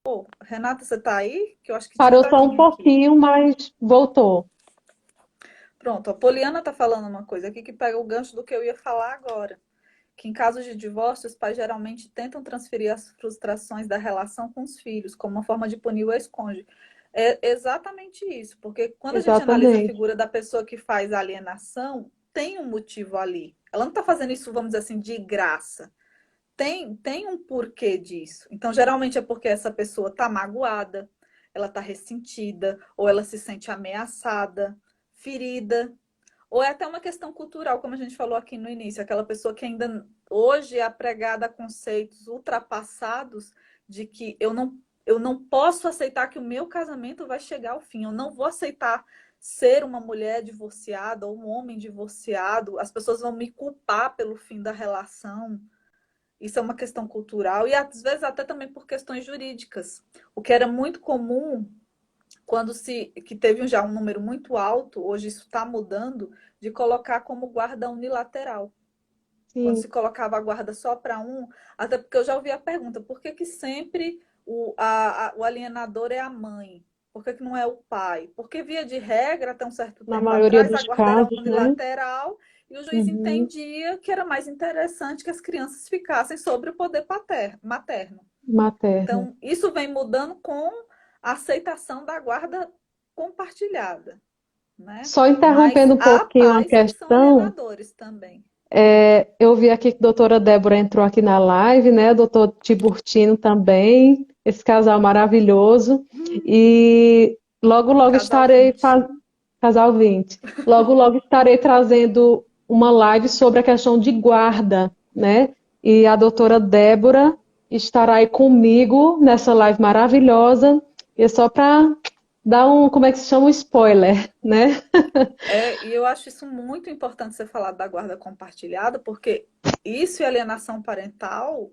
Ô, Renata, você está aí? Que eu acho que tinha um Parou só um gatinho aqui. pouquinho, mas voltou. Pronto, a Poliana está falando uma coisa aqui que pega o gancho do que eu ia falar agora. Que em casos de divórcio, os pais geralmente tentam transferir as frustrações da relação com os filhos, como uma forma de punir o ex-cônjuge. É exatamente isso, porque quando a gente analisa a Exatamente. figura da pessoa que faz a alienação, tem um motivo ali. Ela não está fazendo isso, vamos dizer assim, de graça. Tem um porquê disso. Então, geralmente é porque essa pessoa está magoada, ela está ressentida, ou ela se sente ameaçada, ferida, ou é até uma questão cultural, como a gente falou aqui no início, aquela pessoa que ainda hoje é apregada a conceitos ultrapassados de que eu não posso aceitar que o meu casamento vai chegar ao fim, eu não vou aceitar ser uma mulher divorciada ou um homem divorciado, as pessoas vão me culpar pelo fim da relação. Isso é uma questão cultural e às vezes até também por questões jurídicas. O que era muito comum quando se que teve já um número muito alto, hoje isso está mudando, de colocar como guarda unilateral. Quando Sim, se colocava a guarda só para um, até porque eu já ouvi a pergunta, por que, que sempre o alienador é a mãe? Por que, que não é o pai? Porque, via de regra, até um certo na tempo maioria atrás, a dos guarda era casos, né? unilateral e o juiz Uhum. entendia que era mais interessante que as crianças ficassem sobre o poder materno. Materno. Então, isso vem mudando com a aceitação da guarda compartilhada, né? Só Mas interrompendo um há pouquinho a pais que são questão, alienadores também. eu vi aqui que a doutora Débora entrou aqui na live, né? O doutor Tiburtino também, esse casal maravilhoso. E logo, logo Casal estarei, 20. casal 20, logo, logo estarei trazendo uma live sobre a questão de guarda, né? E a doutora Débora estará aí comigo nessa live maravilhosa. E é só para dar um, como é que se chama? Um spoiler, né? É, e eu acho isso muito importante você falar da guarda compartilhada, porque isso e alienação parental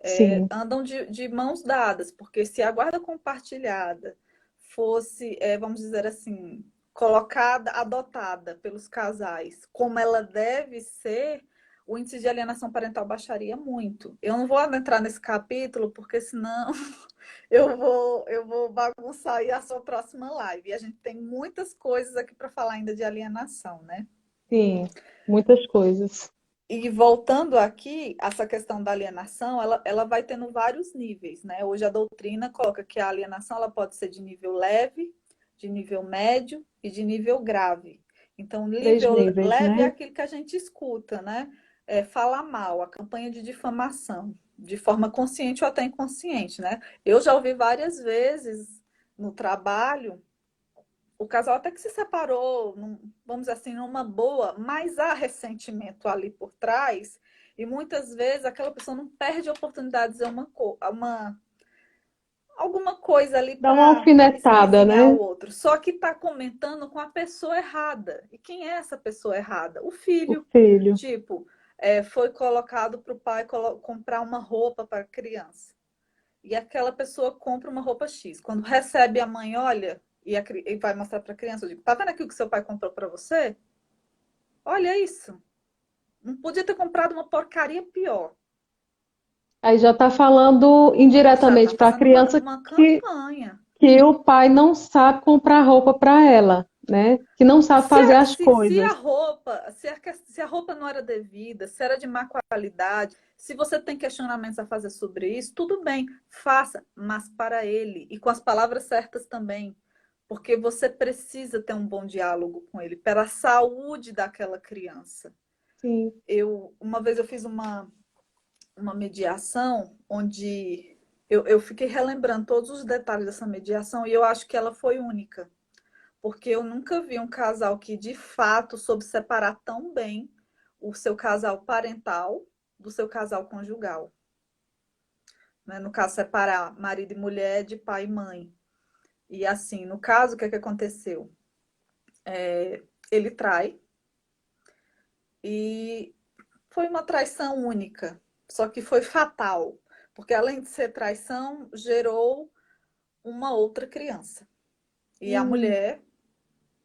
Sim, andam de mãos dadas, porque se a guarda compartilhada fosse, vamos dizer assim, colocada, adotada pelos casais, como ela deve ser, o índice de alienação parental baixaria muito. Eu não vou adentrar nesse capítulo, porque senão eu vou bagunçar aí a sua próxima live. E a gente tem muitas coisas aqui para falar ainda de alienação, né? sim, muitas coisas. E voltando aqui, essa questão da alienação, ela vai tendo vários níveis, né? Hoje a doutrina coloca que a alienação ela pode ser de nível leve, de nível médio e de nível grave. Então, Três nível níveis, leve é né? aquilo que a gente escuta, né? É, falar mal, a campanha de difamação, de forma consciente ou até inconsciente, né? Eu já ouvi várias vezes no trabalho o casal até que se separou, vamos dizer assim, numa boa, mas há ressentimento ali por trás, e muitas vezes aquela pessoa não perde a oportunidade de dizer alguma coisa ali Dá uma para alfinetada, espezinhar o né? outro. Só que está comentando com a pessoa errada. E quem é essa pessoa errada? O O filho. filho. Tipo, foi colocado para o pai comprar uma roupa para a criança. E aquela pessoa compra uma roupa X. Quando recebe a mãe, olha, e vai mostrar para a criança, eu digo, tá vendo aqui o que seu pai comprou para você? Olha isso. Não podia ter comprado uma porcaria pior. Aí já está falando Já está indiretamente para a fazendo criança uma que, campanha. que o pai não sabe comprar roupa para ela, né? Que não sabe Se fazer a, as se, se coisas. a roupa, se a roupa não era devida, se era de má qualidade, se você tem questionamentos a fazer sobre isso, tudo bem, faça, mas para ele e com as palavras certas também. porque você precisa ter um bom diálogo com ele, pela saúde daquela criança. Sim. Uma vez eu fiz uma mediação onde eu fiquei relembrando todos os detalhes dessa mediação e eu acho que ela foi única, porque eu nunca vi um casal que de fato soube separar tão bem o seu casal parental do seu casal conjugal. Né? No caso, separar marido e mulher de pai e mãe. E assim, no caso, o que é que aconteceu? Ele trai e foi uma traição única, só que foi fatal, porque além de ser traição, gerou uma outra criança. E a Hum, mulher,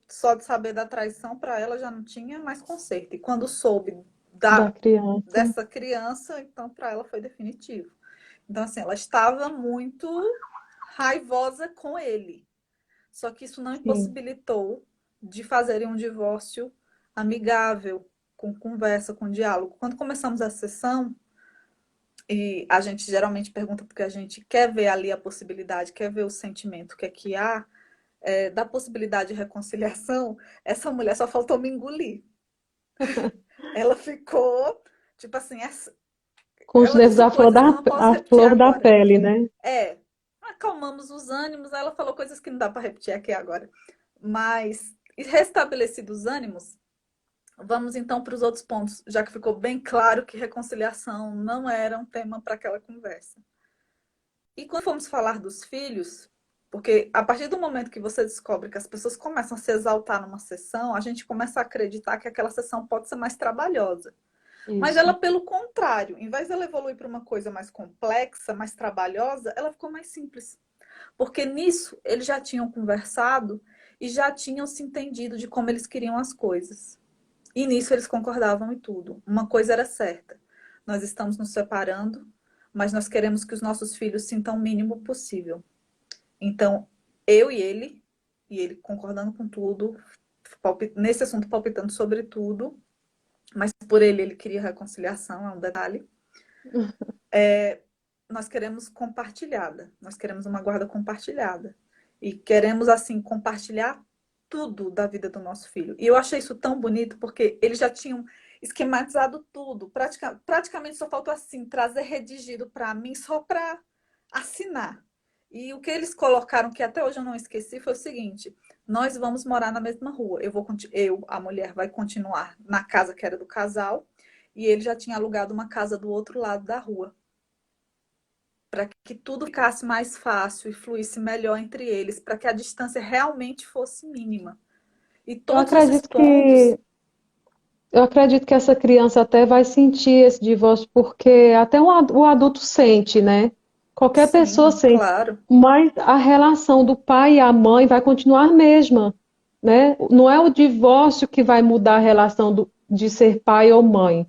só de saber da traição, para ela já não tinha mais conserto. E quando soube da da, criança. dessa criança, então para ela foi definitivo. Então, assim, ela estava muito raivosa com ele. Só que isso não Sim. impossibilitou de fazerem um divórcio amigável, com conversa, com diálogo. Quando começamos a sessão, e a gente geralmente pergunta porque a gente quer ver ali a possibilidade, quer ver o sentimento que há, da possibilidade de reconciliação, essa mulher só faltou me engolir. Ela ficou, tipo assim, Com os ela nervos disse coisas que eu não posso à repetir flor da agora. pele, né? É, acalmamos os ânimos, ela falou coisas que não dá para repetir aqui agora. Mas, restabelecidos os ânimos, vamos então para os outros pontos, já que ficou bem claro que reconciliação não era um tema para aquela conversa. E quando fomos falar dos filhos, porque a partir do momento que você descobre que as pessoas começam a se exaltar numa sessão, a gente começa a acreditar que aquela sessão pode ser mais trabalhosa. Mas ela, Isso. pelo contrário, em vez de ela evoluir para uma coisa mais complexa, mais trabalhosa, ela ficou mais simples. Porque nisso eles já tinham conversado e já tinham se entendido de como eles queriam as coisas. E nisso eles concordavam em tudo. Uma coisa era certa: nós estamos nos separando, mas nós queremos que os nossos filhos sintam o mínimo possível. Então, eu e ele concordando com tudo, nesse assunto palpitando sobre tudo, mas por ele queria reconciliação, é um detalhe. Nós queremos compartilhada, nós queremos uma guarda compartilhada. E queremos, assim, compartilhar tudo da vida do nosso filho. E eu achei isso tão bonito, porque eles já tinham esquematizado tudo. Praticamente só faltou, assim, trazer redigido para mim, só para assinar. E o que eles colocaram, que até hoje eu não esqueci, foi o seguinte: nós vamos morar na mesma rua. A mulher, vai continuar na casa que era do casal, e ele já tinha alugado uma casa do outro lado da rua, para que tudo ficasse mais fácil e fluísse melhor entre eles, para que a distância realmente fosse mínima. E Eu todos esses acredito pontos, que eu acredito que essa criança até vai sentir esse divórcio, porque até o adulto sente, né? Qualquer pessoa sim, sente, claro, mas a relação do pai e a mãe vai continuar a mesma, né? Não é o divórcio que vai mudar a relação de ser pai ou mãe.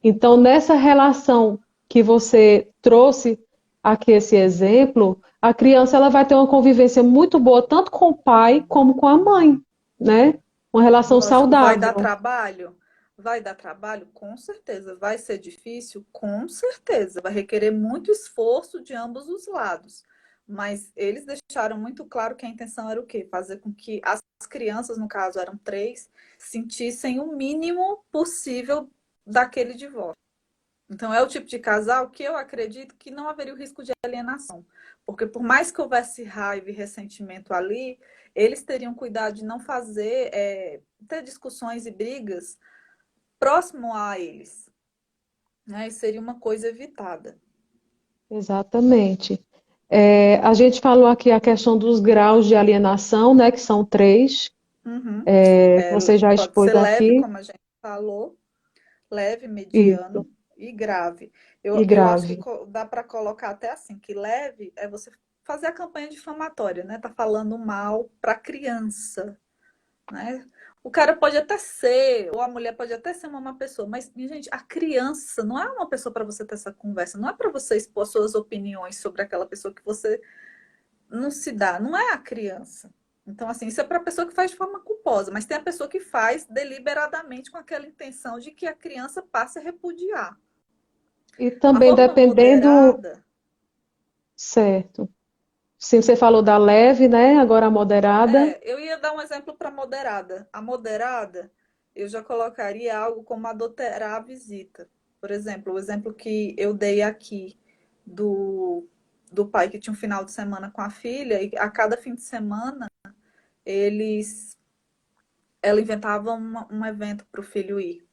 Então, nessa relação que você trouxe aqui esse exemplo, a criança ela vai ter uma convivência muito boa tanto com o pai como com a mãe, né? Uma relação lógico, vai dar saudável. trabalho? Vai dar trabalho? Com certeza. Vai ser difícil? Com certeza. Vai requerer muito esforço de ambos os lados. Mas eles deixaram muito claro que a intenção era o quê? Fazer com que as crianças, no caso eram três, sentissem o mínimo possível daquele divórcio. Então, é o tipo de casal que eu acredito que não haveria o risco de alienação. Porque por mais que houvesse raiva e ressentimento ali, eles teriam cuidado de não fazer, ter discussões e brigas próximo a eles. Né? E seria uma coisa evitada. Exatamente. É, a gente falou aqui a questão dos graus de alienação, né, que são três. Uhum. Você já Pode ser expôs leve, aqui, como a gente falou, leve, isso, mediano e grave. e Eu acho que grave. dá para colocar até assim, que leve é você fazer a campanha difamatória, né? Tá falando mal para criança, né? O cara pode até ser, ou a mulher pode até ser uma má pessoa, mas, minha gente, a criança não é uma pessoa para você ter essa conversa, não é para você expor suas opiniões sobre aquela pessoa que você não se dá, não é a criança. Então, assim, isso é para a pessoa que faz de forma culposa, mas tem a pessoa que faz deliberadamente com aquela intenção de que a criança passe a repudiar. E A também forma dependendo, moderada, certo. Sim, você falou da leve, né? Agora a moderada. Eu ia dar um exemplo para moderada. A moderada, eu já colocaria algo como adulterar a visita. Por exemplo, o exemplo que eu dei aqui do, do pai que tinha um final de semana com a filha, e a cada fim de semana eles, ela inventava um evento para o filho ir,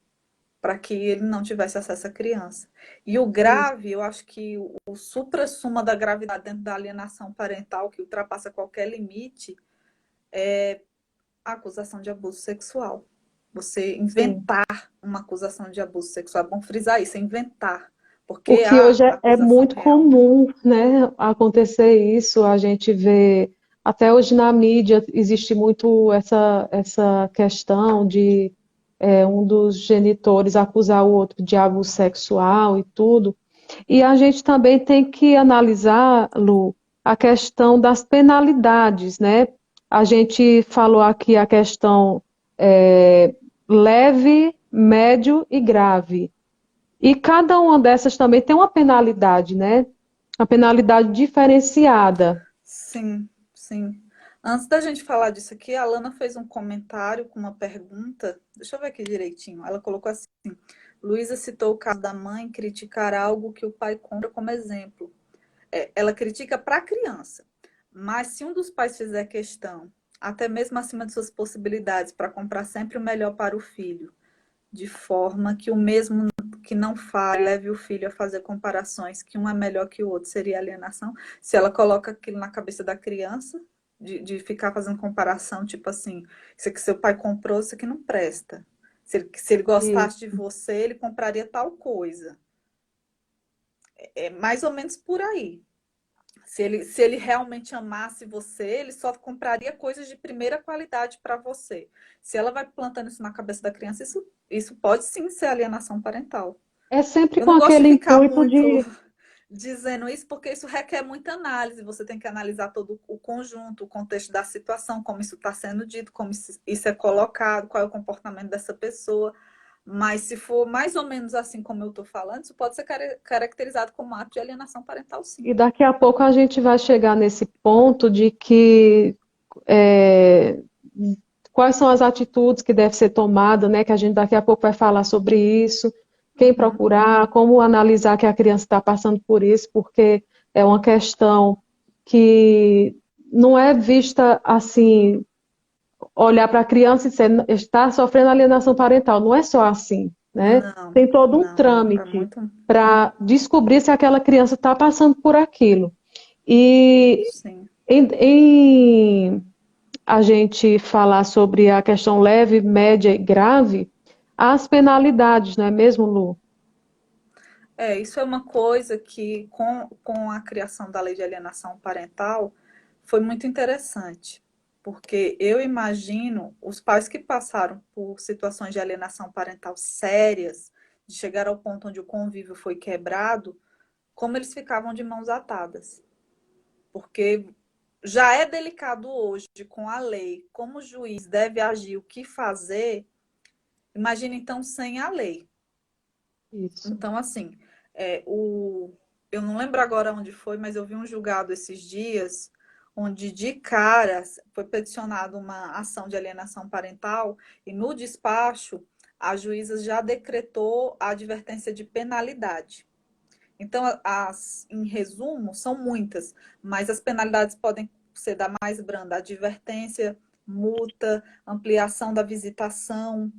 para que ele não tivesse acesso à criança. E o Isso. grave, eu acho que o supra-suma da gravidade dentro da alienação parental, que ultrapassa qualquer limite, a acusação de abuso sexual. Você Sim. inventar uma acusação de abuso sexual. É bom frisar isso, é inventar. O Porque que há hoje é acusação muito real. comum, né, acontecer isso, a gente vê, até hoje na mídia existe muito essa questão de um dos genitores acusar o outro de abuso sexual e tudo. E a gente também tem que analisar, Lu, a questão das penalidades, né? A gente falou aqui a questão leve, médio e grave. E cada uma dessas também tem uma penalidade, né? Uma penalidade diferenciada. Sim, sim. Antes da gente falar disso aqui, a Lana fez um comentário com uma pergunta. Deixa eu ver aqui direitinho. Ela colocou assim: Luísa citou o caso da mãe criticar algo que o pai compra como exemplo. Ela critica para a criança. Mas se um dos pais fizer questão, até mesmo acima de suas possibilidades, para comprar sempre o melhor para o filho, de forma que o mesmo que não fale leve o filho a fazer comparações que um é melhor que o outro, seria alienação. Se ela coloca aquilo na cabeça da criança, de ficar fazendo comparação, tipo assim, isso aqui seu pai comprou, isso aqui não presta. Se ele gostasse de Isso, você, ele compraria tal coisa. É mais ou menos por aí. Se ele realmente amasse você, ele só compraria coisas de primeira qualidade para você. Se ela vai plantando isso na cabeça da criança, isso pode sim ser alienação parental. é sempre Eu com não gosto de aquele ficar intuito muito de. dizendo isso, porque isso requer muita análise. Você tem que analisar todo o conjunto, o contexto da situação, como isso está sendo dito, como isso é colocado, qual é o comportamento dessa pessoa. Mas se for mais ou menos assim como eu estou falando, isso pode ser caracterizado como ato de alienação parental, sim. E daqui a pouco a gente vai chegar nesse ponto de que é, quais são as atitudes que devem ser tomadas, né? Que a gente daqui a pouco vai falar sobre isso, quem Uhum. procurar, como analisar que a criança está passando por isso, porque é uma questão que não é vista assim, olhar para a criança e dizer, está sofrendo alienação parental. Não é só assim, né? Não, Tem todo um não, é trâmite muito. para descobrir se aquela criança está passando por aquilo. E Sim. em a gente falar sobre a questão leve, média e grave, as penalidades, não é mesmo, Lu? Isso é uma coisa que, com a criação da lei de alienação parental, foi muito interessante. Porque eu imagino os pais que passaram por situações de alienação parental sérias, de chegar ao ponto onde o convívio foi quebrado, como eles ficavam de mãos atadas. Porque já é delicado hoje com a lei, como o juiz deve agir, o que fazer, imagina então sem a lei. Isso. Então, assim, eu não lembro agora onde foi, mas eu vi um julgado esses dias, onde de cara foi peticionada uma ação de alienação parental, e no despacho a juíza já decretou a advertência de penalidade. Então, em resumo, são muitas, mas as penalidades podem ser da mais branda: advertência, multa, ampliação da visitação,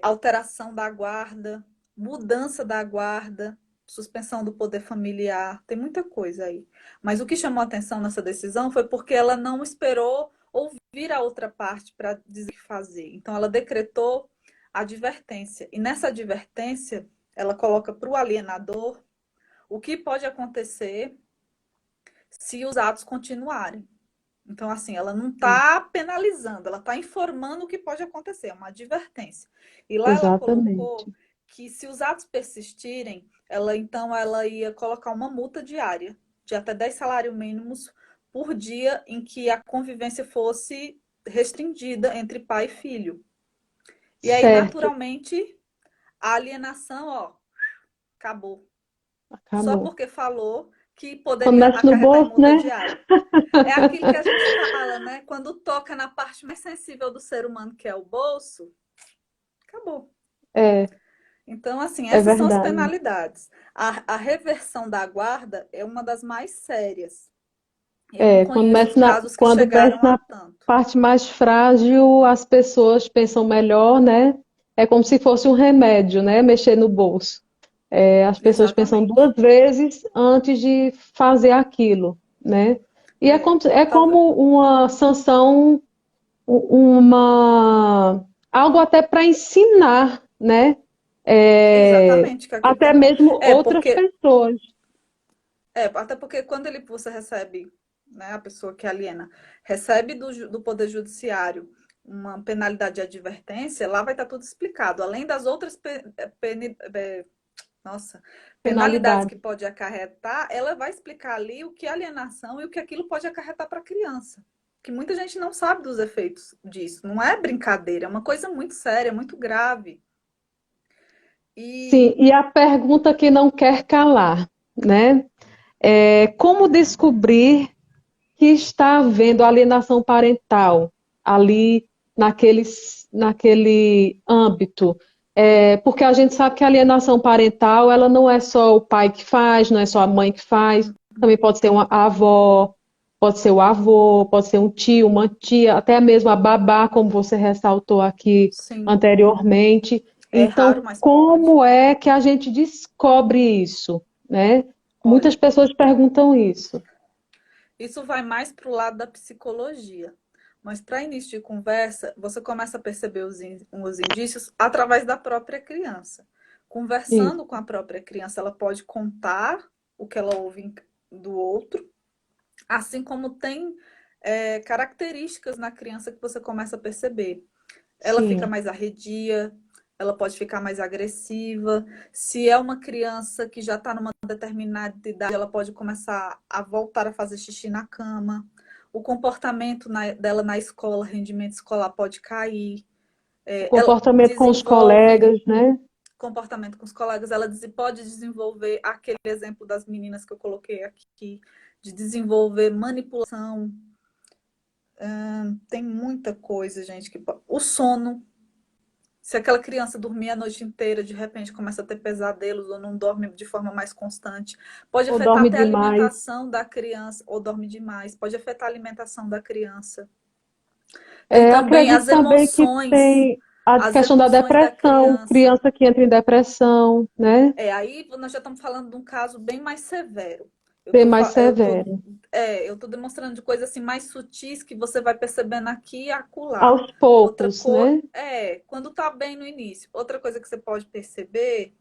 alteração da guarda, mudança da guarda, suspensão do poder familiar, tem muita coisa aí. Mas o que chamou a atenção nessa decisão foi porque ela não esperou ouvir a outra parte para dizer o que fazer. Então, ela decretou advertência. E nessa advertência, ela coloca para o alienador o que pode acontecer se os atos continuarem. Então, assim, ela não está penalizando, ela está informando o que pode acontecer, é uma advertência. E lá ela colocou Exatamente. que se os atos persistirem, ela ia colocar uma multa diária de até 10 salários mínimos por dia em que a convivência fosse restringida entre pai e filho. E aí, Certo, naturalmente, a alienação, ó, acabou. Só acabou. porque falou que Quando poderia mexe no acarretar em bolso, multa né? diária. É aquilo que a gente fala, né? Quando toca na parte mais sensível do ser humano, que é o bolso, acabou. É, Então, assim, é essas são as verdade. penalidades. A reversão da guarda é uma das mais sérias. Eu não É, conheço os casos que quando mexe chegaram a na tanto. parte mais frágil, as pessoas pensam melhor, né? É como se fosse um remédio, né? Mexer no bolso. É, as pessoas pensam Exatamente. duas vezes antes de fazer aquilo, né? E É, é talvez, como uma sanção, uma algo até para ensinar, né? É, exatamente, que aquilo até tem que. mesmo outras pessoas. Até porque quando você recebe, né, a pessoa que aliena, recebe do Poder Judiciário uma penalidade de advertência, lá vai estar tudo explicado. Além das outras nossa, penalidades Penalidade. que pode acarretar, ela vai explicar ali o que é alienação e o que aquilo pode acarretar para a criança. Que muita gente não sabe dos efeitos disso. Não é brincadeira, é uma coisa muito séria, muito grave. Sim, E e a pergunta que não quer calar, né? É como descobrir que está havendo alienação parental ali naquele âmbito? É, porque a gente sabe que a alienação parental, ela não é só o pai que faz, não é só a mãe que faz, também pode ser uma avó, pode ser o avô, pode ser um tio, uma tia, até mesmo a babá, como você ressaltou aqui sim, anteriormente. é raro, Então, mas pode. como é que a gente descobre isso, né? Muitas Olha, pessoas perguntam isso. isso vai mais para o lado da psicologia. Mas para início de conversa, você começa a perceber os indícios através da própria criança. Isso. Conversando com a própria criança, ela pode contar o que ela ouve do outro, assim como tem características na criança que você começa a perceber. Ela fica Sim. mais arredia, ela pode ficar mais agressiva. Se é uma criança que já está numa determinada idade, ela pode começar a voltar a fazer xixi na cama. O comportamento dela na escola, rendimento escolar pode cair. O Ela comportamento com os desenvolve colegas, né? comportamento com os colegas, ela pode desenvolver aquele exemplo das meninas que eu coloquei aqui, de desenvolver manipulação. Tem muita coisa, gente. O sono. Se aquela criança dormir a noite inteira, de repente começa a ter pesadelos ou não dorme de forma mais constante, pode Ou afetar dorme até a demais. alimentação da criança, ou dorme demais, pode afetar a alimentação da criança. Tem É, também acredito também que tem a as questão da emoções da depressão, criança. criança que entra em depressão, né? Aí nós já estamos falando de um caso bem mais severo. Eu Bem tô, mais eu tô, severo. eu tô demonstrando de coisas assim mais sutis que você vai percebendo aqui e acolá. Aos Outra poucos, coisa né? quando tá bem no início. Outra coisa que você pode perceber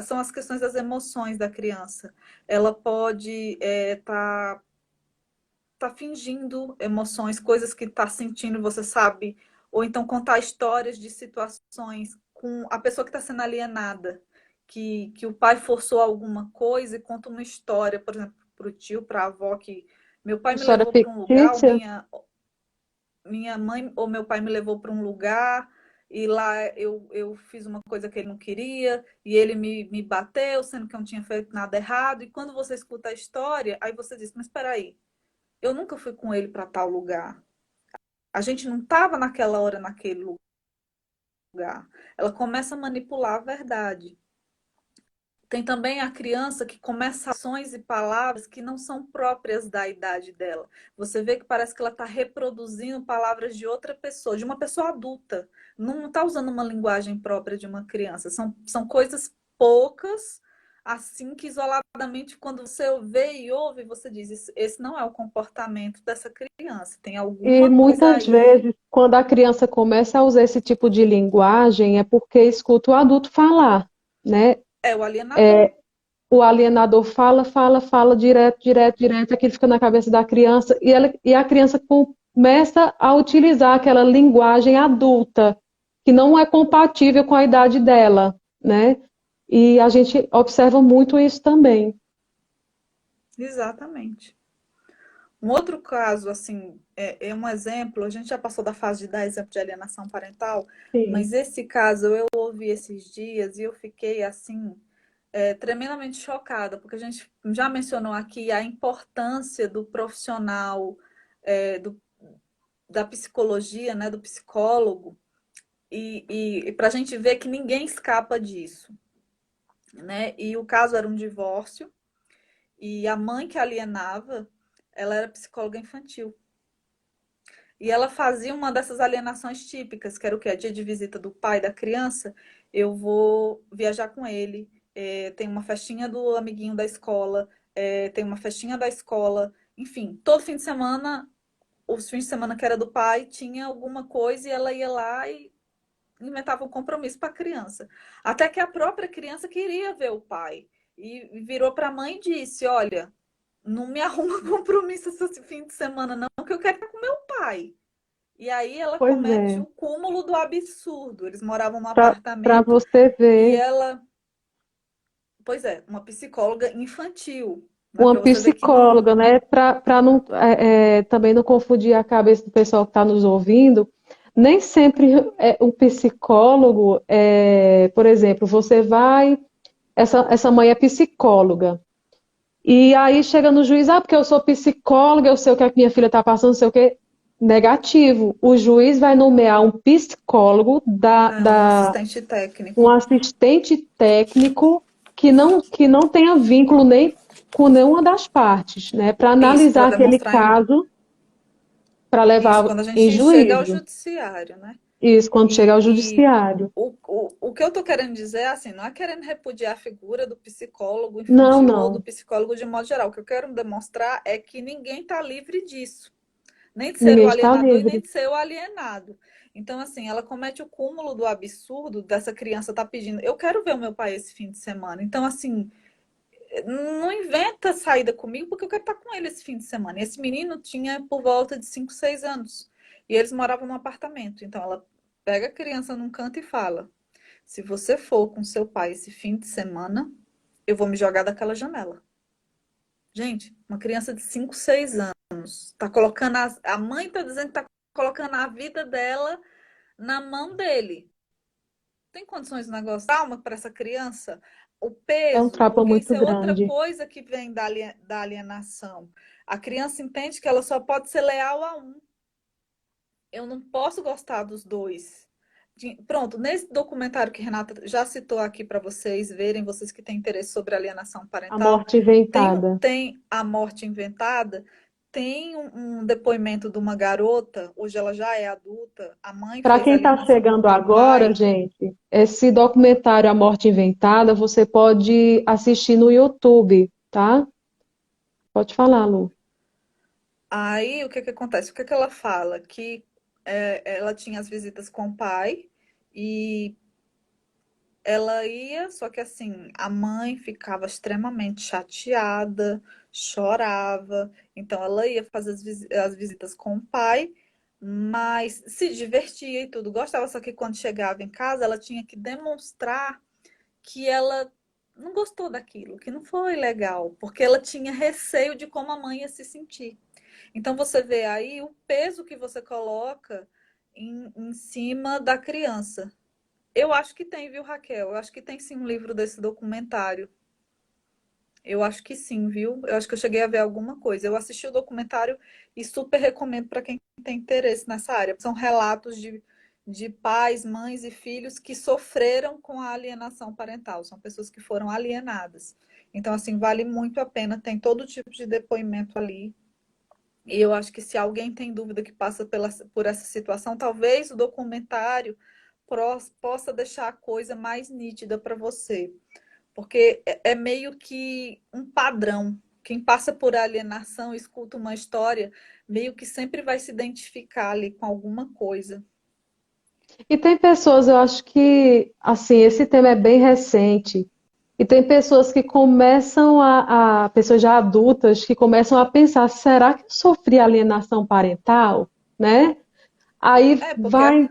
são as questões das emoções da criança. Ela pode tá fingindo emoções, coisas que está sentindo, você sabe, ou então contar histórias de situações com a pessoa que está sendo alienada, que o pai forçou alguma coisa e conta uma história, por exemplo, para o tio, para a avó, que meu pai me História levou para um lugar, ou fictícia. minha mãe ou meu pai me levou para um lugar e lá eu fiz uma coisa que ele não queria e ele me bateu, sendo que eu não tinha feito nada errado. E quando você escuta a história, aí você diz, mas espera aí, eu nunca fui com ele para tal lugar. A gente não estava naquela hora naquele lugar. Ela começa a manipular a verdade. Tem também a criança que começa ações e palavras que não são próprias da idade dela. Você vê que parece que ela está reproduzindo palavras de outra pessoa, de uma pessoa adulta. Não está usando uma linguagem própria de uma criança. São coisas poucas, assim que isoladamente, quando você vê e ouve, você diz: esse não é o comportamento dessa criança. Tem E alguma coisa muitas aí. vezes, quando a criança começa a usar esse tipo de linguagem, é porque escuta o adulto falar, né? É o alienador. O alienador fala, fala, fala direto, direto, direto, aquilo fica na cabeça da criança e a criança começa a utilizar aquela linguagem adulta que não é compatível com a idade dela, né? E a gente observa muito isso também. Exatamente. Um outro caso, assim, é um exemplo, a gente já passou da fase de dar exemplo de alienação parental, Sim. mas esse caso eu ouvi esses dias e eu fiquei assim, tremendamente chocada, porque a gente já mencionou aqui a importância do profissional, é, do, da psicologia, né, do psicólogo, e para a gente ver que ninguém escapa disso, né? E o caso era um divórcio, e a mãe que alienava, ela era psicóloga infantil. E ela fazia uma dessas alienações típicas, que era o quê? A dia de visita do pai da criança, eu vou viajar com ele, tem uma festinha do amiguinho da escola, tem uma festinha da escola, enfim, todo fim de semana, os fins de semana que era do pai, tinha alguma coisa e ela ia lá e inventava um compromisso para a criança. Até que a própria criança queria ver o pai. E virou para a mãe e disse: Olha, não me arruma compromisso esse fim de semana, não, que eu quero estar com meu pai. E aí ela Pois comete é, o cúmulo do absurdo. Eles moravam num para apartamento você e ver, ela, pois é, uma psicóloga infantil, né? uma Para você ver que não. psicóloga, né? Para não também não confundir a cabeça do pessoal que está nos ouvindo, nem sempre o psicólogo, por exemplo, você vai, essa mãe é psicóloga. E aí chega no juiz, porque eu sou psicóloga, eu sei o que a minha filha está passando, não sei o que. Negativo. O juiz vai nomear um psicólogo Não, um assistente técnico. um assistente técnico que não tenha vínculo nem com nenhuma das partes, né? Para Isso, para analisar aquele demonstrar. caso, para Isso, levar quando a em gente chega ao juízo. judiciário, né? Isso, quando chegar ao E judiciário. o que eu estou querendo dizer é assim, não é querendo repudiar a figura do psicólogo Não, infantil ou do não. psicólogo de modo geral. O que eu quero demonstrar é que ninguém está livre disso, nem de ser o Ninguém está alienador e nem livre. de ser o alienado. Então, assim, ela comete o cúmulo do absurdo dessa criança estar pedindo, eu quero ver o meu pai esse fim de semana. Então, assim, não inventa saída comigo porque eu quero estar com ele esse fim de semana. E esse menino tinha por volta de 5, 6 anos. E eles moravam num apartamento. Então, ela pega a criança num canto e fala: se você for com seu pai esse fim de semana, eu vou me jogar daquela janela. Gente, uma criança de 5, 6 anos, tá colocando a mãe tá dizendo que tá colocando a vida dela na mão dele. Tem condições de negócio? Calma para essa criança, o É um peso, trapo porque isso muito é outra grande. coisa que vem da alienação. A criança entende que ela só pode ser leal a um. Eu não posso gostar dos dois. Pronto, nesse documentário que Renata já citou aqui para vocês verem, vocês que têm interesse sobre alienação A parental, morte inventada. tem a morte inventada, tem um depoimento de uma garota, hoje ela já é adulta, a mãe Para fez quem está alienação chegando contra o agora, pai. gente, esse documentário A Morte Inventada, você pode assistir no YouTube, tá? Pode falar, Lu. Aí o que que acontece? O que que ela fala? Que ela tinha as visitas com o pai e ela ia, só que assim, a mãe ficava extremamente chateada, chorava. Então ela ia fazer as visitas com o pai, mas se divertia e tudo, gostava. Só que quando chegava em casa, ela tinha que demonstrar que ela não gostou daquilo, que não foi legal, porque ela tinha receio de como a mãe ia se sentir. Então você vê aí o peso que você coloca em cima da criança. Eu acho que tem, viu, Raquel? Eu acho que tem sim um livro desse documentário. Eu acho que sim, viu? Eu acho que eu cheguei a ver alguma coisa. Eu assisti o documentário e super recomendo para quem tem interesse nessa área. São relatos de pais, mães e filhos que sofreram com a alienação parental. São pessoas que foram alienadas. Então, assim, vale muito a pena. Tem todo tipo de depoimento ali. E eu acho que se alguém tem dúvida que passa por essa situação, talvez o documentário possa deixar a coisa mais nítida para você. Porque é meio que um padrão. Quem passa por alienação, escuta uma história, meio que sempre vai se identificar ali com alguma coisa. E tem pessoas, eu acho que, assim, esse tema é bem recente. E tem pessoas que começam pessoas já adultas, que começam a pensar, será que eu sofri alienação parental? Né? Aí É, porque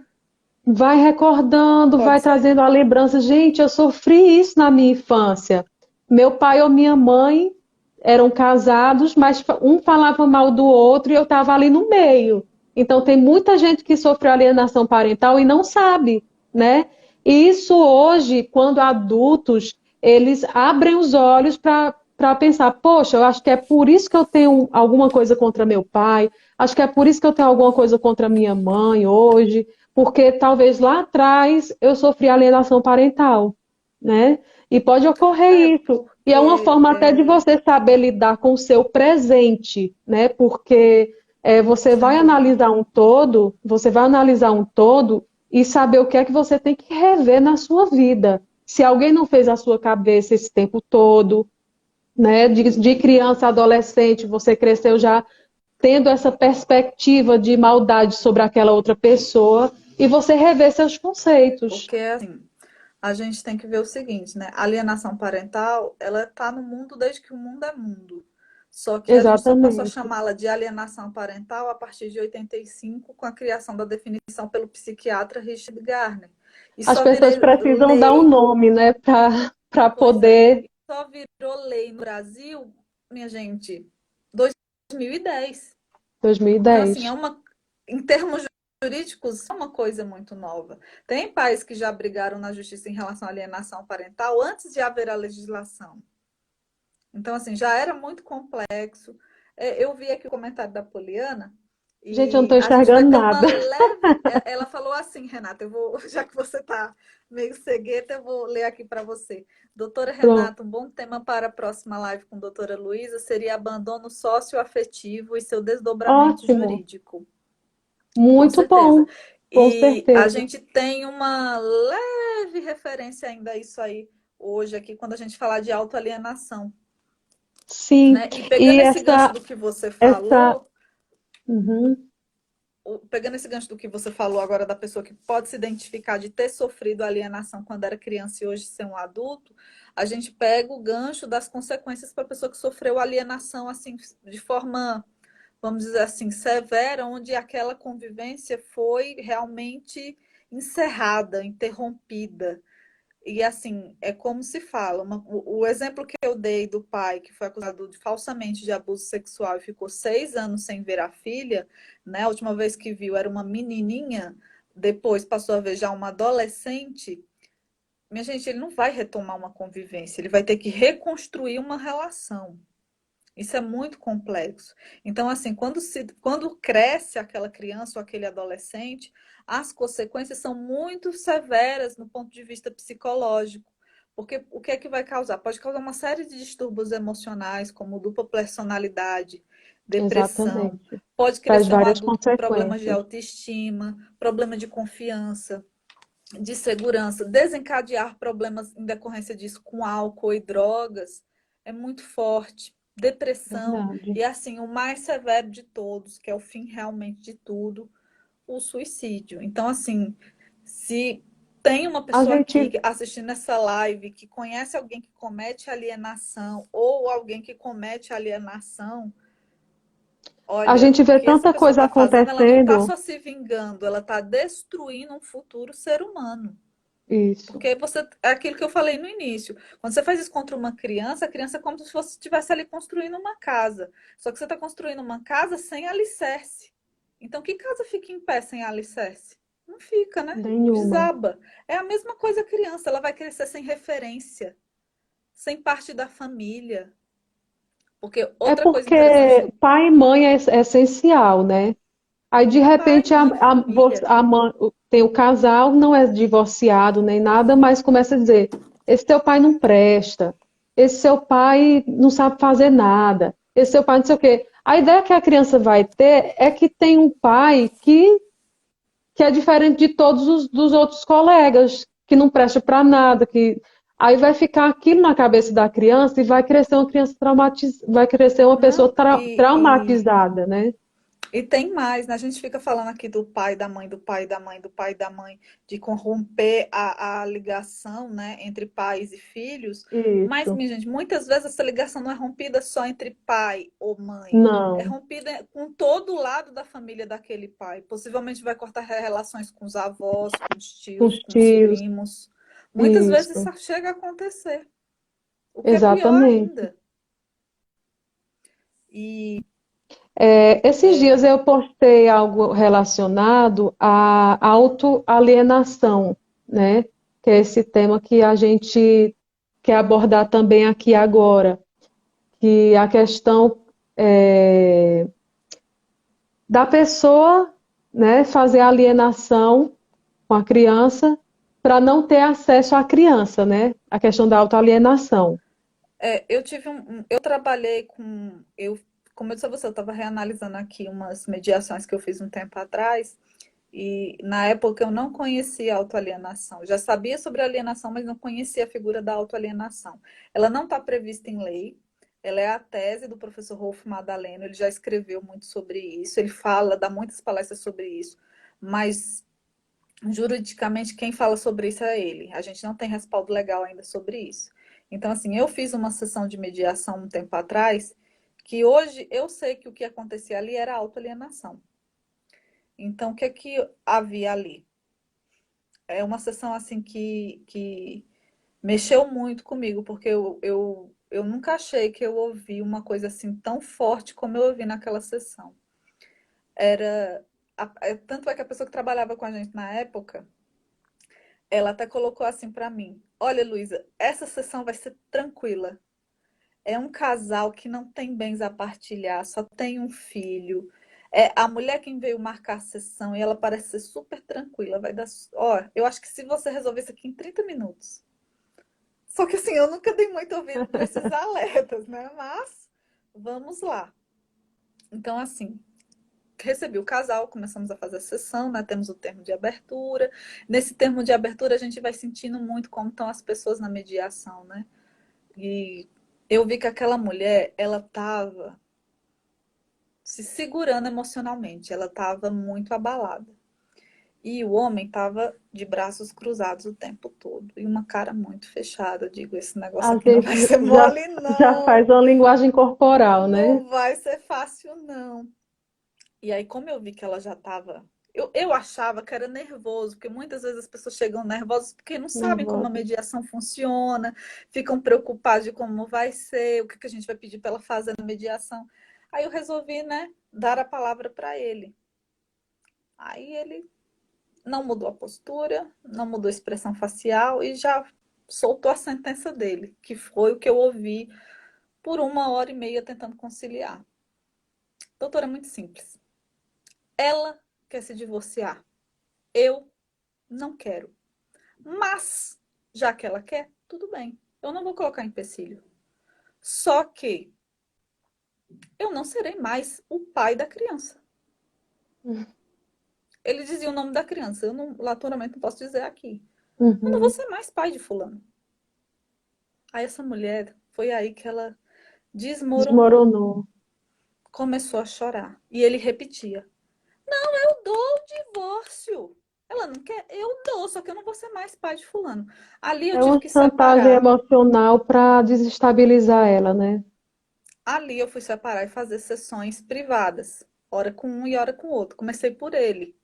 vai recordando, pode vai ser. trazendo a lembrança. Gente, eu sofri isso na minha infância. Meu pai ou minha mãe eram casados, mas um falava mal do outro e eu estava ali no meio. Então, tem muita gente que sofreu alienação parental e não sabe, né? E isso hoje, quando adultos, eles abrem os olhos para pensar, poxa, eu acho que é por isso que eu tenho alguma coisa contra meu pai, acho que é por isso que eu tenho alguma coisa contra minha mãe hoje, porque talvez lá atrás eu sofri alienação parental, né? E pode ocorrer É isso. E é uma porque forma até de você saber lidar com o seu presente, né? Porque sem dúvida. você vai analisar um todo e saber o que é que você tem que rever na sua vida. Se alguém não fez a sua cabeça esse tempo todo, né? De criança a adolescente, você cresceu já tendo essa perspectiva de maldade sobre aquela outra pessoa e você rever seus conceitos. Porque assim, a gente tem que ver o seguinte, né? A alienação parental, ela está no mundo desde que o mundo é mundo. Só que a gente só passou a Exatamente. chamá-la de alienação parental a partir de 85, com a criação da definição pelo psiquiatra Richard Gardner. E As só pessoas virei precisam dar um lei, nome, né, para pois é, poder. só virou lei no Brasil, minha gente, 2010. Então, assim, 2010. em termos jurídicos, é uma coisa muito nova. Tem pais que já brigaram na justiça em relação à alienação parental antes de haver a legislação. Então, assim, já era muito complexo. Eu vi aqui o comentário da Poliana Gente, eu não e estou a gente vai enxergando ter uma nada. leve. Ela falou assim, Renata, já que você está meio cegueta, eu vou ler aqui para você. Doutora Pronto. Renata, um bom tema para a próxima live com a doutora Luísa seria abandono socioafetivo e seu desdobramento Ótimo. jurídico. Com Muito certeza. bom. Com E a certeza. gente tem uma leve referência ainda a isso aí hoje aqui, quando a gente falar de autoalienação, Sim. né? E pegando E esse gancho essa, do que você essa, falou, uhum, pegando esse gancho do que você falou agora da pessoa que pode se identificar de ter sofrido alienação quando era criança e hoje ser um adulto, a gente pega o gancho das consequências para a pessoa que sofreu alienação assim de forma, vamos dizer assim, severa, onde aquela convivência foi realmente encerrada, interrompida. E assim, é como se fala. O exemplo que eu dei do pai que foi acusado falsamente de abuso sexual e ficou 6 anos sem ver a filha, né? A última vez que viu era uma menininha, depois passou a ver já uma adolescente. Minha gente, ele não vai retomar uma convivência, ele vai ter que reconstruir uma relação. Isso é muito complexo. Então, assim, quando cresce aquela criança ou aquele adolescente, as consequências são muito severas no ponto de vista psicológico. Porque o que é que vai causar? Pode causar uma série de distúrbios emocionais, como dupla personalidade, depressão. exatamente. Pode Traz crescer um várias adulto com problemas de consequências. autoestima, problema de confiança, de segurança, desencadear problemas em decorrência disso com álcool e drogas é muito forte. Depressão Verdade. e assim, o mais severo de todos, que é o fim realmente de tudo, o suicídio. Então, assim, se tem uma A pessoa aqui gente, assistindo essa live que conhece alguém que comete alienação ou alguém que comete alienação, a olha, gente o vê que essa tanta pessoa coisa está fazendo, ela não está acontecendo. só se vingando, ela está destruindo um futuro ser humano. Isso. Porque é aquilo que eu falei no início. Quando você faz isso contra uma criança, a criança é como se você estivesse ali construindo uma casa. Só que você está construindo uma casa sem alicerce. Então, que casa fica em pé sem alicerce? Não fica, né? Nenhuma. Desaba. É a mesma coisa a criança, ela vai crescer sem referência, sem parte da família. Porque É outra coisa interessante porque do pai e mãe é essencial, né? Aí, de pai, repente, mãe, família. a mãe, tem o casal, não é divorciado nem nada, mas começa a dizer: esse teu pai não presta, esse seu pai não sabe fazer nada, esse seu pai não sei o quê. A ideia que a criança vai ter é que tem um pai que é diferente de todos os dos outros colegas, que não presta para nada, que aí vai ficar aquilo na cabeça da criança e vai crescer uma criança vai crescer uma pessoa Não, e traumatizada, né? E tem mais, né? A gente fica falando aqui do pai, da mãe, do pai, da mãe, do pai, da mãe, de corromper a ligação, né, entre pais e filhos. Mas, Isso. minha gente, muitas vezes essa ligação não é rompida só entre pai ou mãe. É Não, rompida com todo o lado da família daquele pai. Possivelmente vai cortar relações com os avós, com os com tios, os com os tios. primos. Muitas vezes Isso. isso chega a acontecer, o que é pior Exatamente. ainda. E Esses dias eu postei algo relacionado à autoalienação, né? Que é esse tema que a gente quer abordar também aqui agora, que a questão é, da pessoa, né, fazer alienação com a criança para não ter acesso à criança, né? A questão da autoalienação. Eu trabalhei como eu disse a você, eu estava reanalisando aqui umas mediações que eu fiz um tempo atrás, e na época eu não conhecia a autoalienação. Eu já sabia sobre a alienação, mas não conhecia a figura da autoalienação. Ela não está prevista em lei, ela é a tese do professor Rolf Madaleno, ele já escreveu muito sobre isso, ele fala, dá muitas palestras sobre isso, mas juridicamente quem fala sobre isso é ele. A gente não tem respaldo legal ainda sobre isso. Então, assim, eu fiz uma sessão de mediação um tempo atrás, que hoje eu sei que o que acontecia ali era autoalienação. Então, o que é que havia ali? É uma sessão assim que mexeu muito comigo, porque eu nunca achei que eu ouvi uma coisa assim tão forte como eu ouvi naquela sessão. Era tanto é que a pessoa que trabalhava com a gente na época, ela até colocou assim para mim: Olha, Luísa, essa sessão vai ser tranquila. É um casal que não tem bens a partilhar, só tem um filho. É a mulher quem veio marcar a sessão e ela parece ser super tranquila. Vai dar. Ó, eu acho que se você resolver isso aqui em 30 minutos. Só que assim, eu nunca dei muito ouvido para esses alertas, né? Mas vamos lá. Então, assim, recebi o casal, começamos a fazer a sessão, né? Temos o termo de abertura. Nesse termo de abertura, a gente vai sentindo muito como estão as pessoas na mediação, né? E eu vi que aquela mulher, ela estava se segurando emocionalmente, ela estava muito abalada. E o homem estava de braços cruzados o tempo todo e uma cara muito fechada. Eu digo, esse negócio A aqui não gente vai ser já, mole, já faz não. uma linguagem corporal, né? Não vai ser fácil, não. E aí, como eu vi que ela já estava. Eu achava que era nervoso, porque muitas vezes as pessoas chegam nervosas porque não sabem como a Nervosa. mediação funciona, ficam preocupadas de como vai ser, o que que a gente vai pedir para ela fazer na mediação. Aí eu resolvi, né, dar a palavra para ele. Aí ele não mudou a postura, não mudou a expressão facial e já soltou a sentença dele, que foi o que eu ouvi por 1 hora e meia tentando conciliar. Doutora, é muito simples. Ela quer se divorciar. Eu não quero. Mas, já que ela quer, tudo bem. Eu não vou colocar empecilho. Só que eu não serei mais o pai da criança. Ele dizia o nome da criança. Eu não, naturalmente não posso dizer aqui. Eu não vou Uhum. ser mais pai de fulano. Aí essa mulher, foi aí que ela desmoronou. Desmoronou. Começou a chorar. E ele repetia: Eu dou o divórcio. Ela não quer? Eu dou, só que eu não vou ser mais pai de fulano. Ali eu É tive uma que chantagem separar. emocional para desestabilizar ela, né? Ali eu fui separar e fazer sessões privadas, hora com um e hora com o outro. Comecei por ele,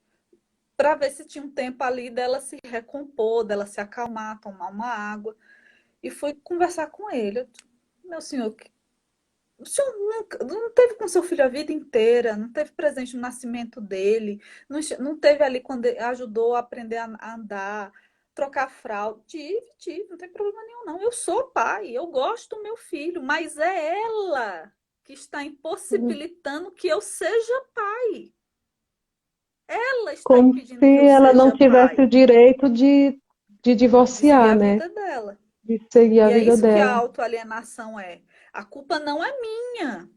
para ver se tinha um tempo ali dela se recompor, dela se acalmar, tomar uma água. E fui conversar com ele. Meu senhor, o senhor nunca, não teve com seu filho a vida inteira, não teve presente no nascimento dele, não teve ali quando ele ajudou a aprender a andar, trocar fralda. Tive, não tem problema nenhum, não. Eu sou pai, eu gosto do meu filho, mas é ela que está impossibilitando que eu seja pai. Ela está Como impedindo se que eu ela não seja tivesse o pai, direito de de seguir divorciar, a né? vida dela. De seguir a E é vida isso que a dela. autoalienação é. A culpa não é minha.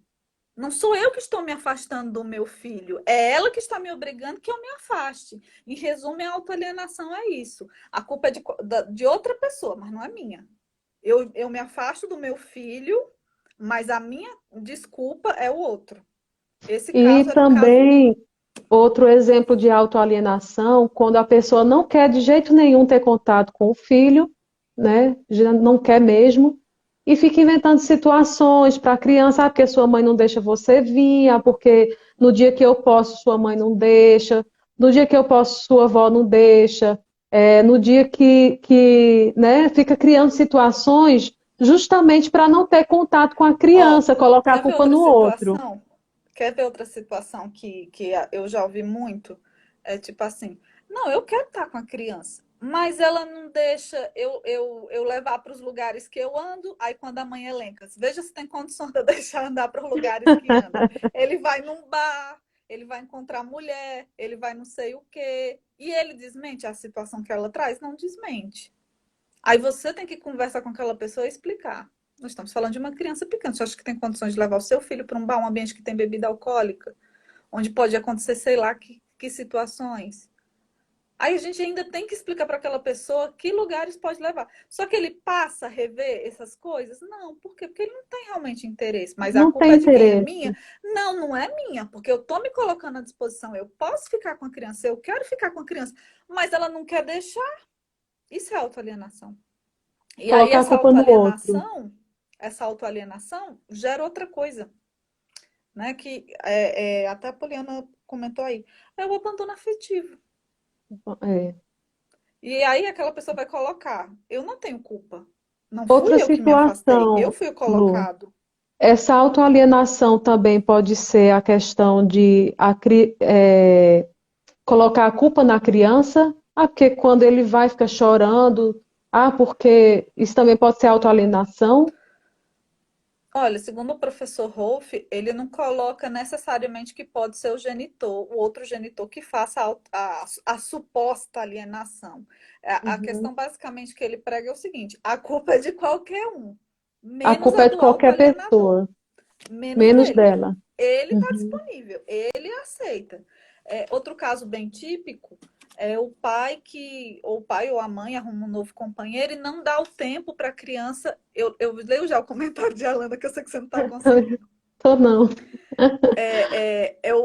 Não sou eu que estou me afastando do meu filho, é ela que está me obrigando que eu me afaste. Em resumo, a autoalienação é isso. A culpa é de outra pessoa, mas não é minha. Eu me afasto do meu filho, mas a minha desculpa é o outro. Esse E caso era um caso. também outro exemplo de autoalienação, quando a pessoa não quer de jeito nenhum ter contato com o filho, né? Já não quer mesmo, e fica inventando situações para a criança, ah, porque sua mãe não deixa você vir, ah, porque no dia que eu posso, sua mãe não deixa, no dia que eu posso, sua avó não deixa, no dia né, fica criando situações justamente para não ter contato com a Ó, criança, colocar a quer ver culpa outra no outro. situação? Quer ver outra situação que eu já ouvi muito? É tipo assim, não, eu quero estar com a criança, Mas ela não deixa eu levar para os lugares que eu ando. Aí, quando a mãe elenca, veja se tem condições de eu deixar andar para os lugares que anda. Ele vai num bar, ele vai encontrar mulher, ele vai não sei o quê. E ele desmente a situação que ela traz? Não desmente. Aí você tem que conversar com aquela pessoa e explicar. Nós estamos falando de uma criança pequena. Você acha que tem condições de levar o seu filho para um bar, um ambiente que tem bebida alcoólica? Onde pode acontecer, sei lá, que situações? Aí a gente ainda tem que explicar para aquela pessoa que lugares pode levar. Só que ele passa a rever essas coisas? Não, por quê? Porque ele não tem realmente interesse. Mas a Não culpa tem é de quem? É minha? interesse. Não, não é minha, porque eu estou me colocando à disposição. Eu posso ficar com a criança, eu quero ficar com a criança, mas ela não quer deixar. Isso é autoalienação. E aí Colocar a culpa no outro. essa autoalienação gera outra coisa, né? Que até a Poliana comentou aí. É o abandono afetivo. É. E aí aquela pessoa vai colocar, eu não tenho culpa. Não fui Outra eu que me afastei, eu situação, fui o Lu, colocado. essa autoalienação também pode ser a questão de colocar a culpa na criança, porque quando ele vai ficar chorando, porque isso também pode ser autoalienação. Olha, segundo o professor Rolf, ele não coloca necessariamente que pode ser o outro genitor que faça a suposta alienação. A Uhum. questão basicamente que ele prega é o seguinte: a culpa é de qualquer um, A menos culpa a é de do qualquer autoalienador, pessoa, menos menos dele. dela. Ele está Uhum. disponível, ele aceita. Outro caso bem típico é o pai ou a mãe arruma um novo companheiro e não dá o tempo para a criança. Eu leio já o comentário de Alana, que eu sei que você não está conseguindo. Tô não.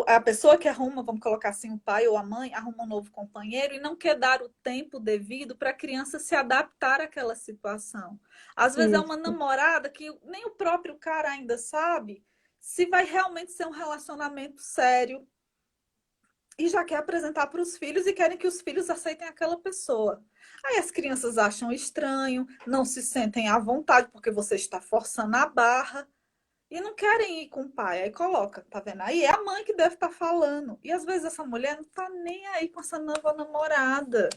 A pessoa que arruma, vamos colocar assim, o pai ou a mãe, arruma um novo companheiro e não quer dar o tempo devido para a criança se adaptar àquela situação. Às vezes é uma Isso. namorada que nem o próprio cara ainda sabe se vai realmente ser um relacionamento sério e já quer apresentar para os filhos e querem que os filhos aceitem aquela pessoa. Aí as crianças acham estranho, não se sentem à vontade porque você está forçando a barra. E não querem ir com o pai. Aí coloca, tá vendo? Aí é a mãe que deve estar falando. E às vezes essa mulher não tá nem aí com essa nova namorada.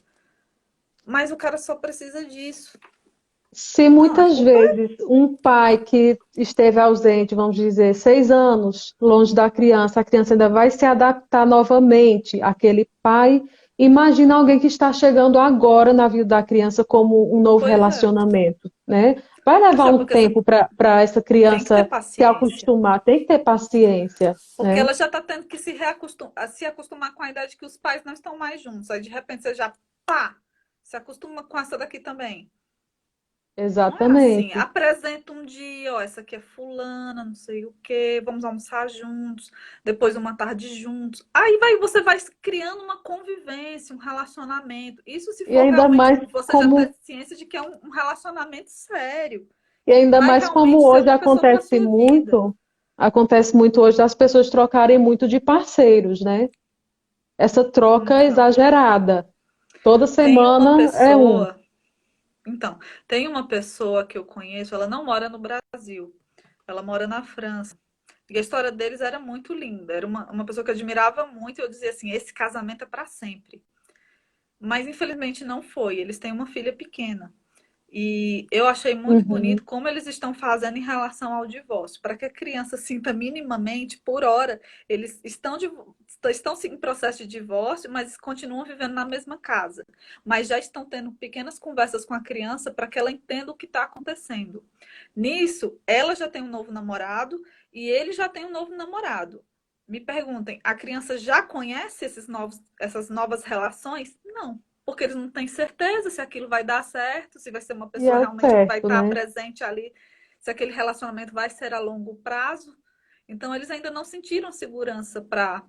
Mas o cara só precisa disso. Se Não, a muitas culpa vezes um pai que esteve ausente, vamos dizer, 6 anos longe da criança, a criança ainda vai se adaptar novamente àquele pai. Imagina alguém que está chegando agora na vida da criança como um novo Pois é. relacionamento, né? Vai Pois levar é, um porque você tempo para essa tem que ter criança se paciência. acostumar, tem que ter paciência, Porque né? ela já tá tendo que se acostumar com a idade que os pais não estão mais juntos. Aí de repente você já, pá, se acostuma com essa daqui também. Não é assim. Exatamente. Apresenta um dia, ó, essa aqui é fulana, não sei o quê, vamos almoçar juntos, depois uma tarde juntos. Aí você vai criando uma convivência, um relacionamento. Isso se E for ainda realmente mais você já ter como ciência de que é um relacionamento sério, E que ainda vai mais como realmente ser hoje uma pessoa para sua vida. acontece muito hoje das pessoas trocarem muito de parceiros, né? Essa troca Então, exagerada. Toda tem uma semana é um. pessoa, então, tem uma pessoa que eu conheço, ela não mora no Brasil, ela mora na França. E a história deles era muito linda. Era uma pessoa que eu admirava muito. E eu dizia assim: esse casamento é para sempre. Mas infelizmente não foi. Eles têm uma filha pequena. E eu achei muito Uhum. bonito como eles estão fazendo em relação ao divórcio. Para que a criança sinta minimamente, por hora, eles estão sim, em processo de divórcio, mas continuam vivendo na mesma casa. Mas já estão tendo pequenas conversas com a criança para que ela entenda o que está acontecendo. Nisso, ela já tem um novo namorado e ele já tem um novo namorado. Me perguntem, a criança já conhece essas novas relações? Não, porque eles não têm certeza se aquilo vai dar certo, se vai ser uma E pessoa é o realmente que vai certo, estar né? presente ali, se aquele relacionamento vai ser a longo prazo. Então, eles ainda não sentiram segurança para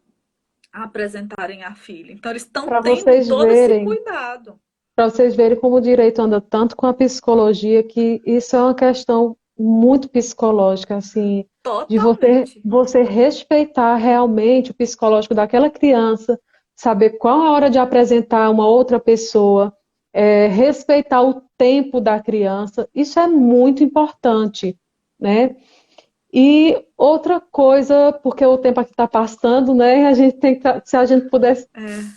apresentarem a filha. Então, eles estão Para tendo vocês todo esse verem, cuidado. para vocês verem como o direito anda tanto com a psicologia, que isso é uma questão muito psicológica, assim, de Totalmente. você respeitar realmente o psicológico daquela criança, saber qual a hora de apresentar uma outra pessoa, respeitar o tempo da criança, isso é muito importante, né? E outra coisa, porque o tempo aqui está passando, né? A gente tem que, se a gente pudesse,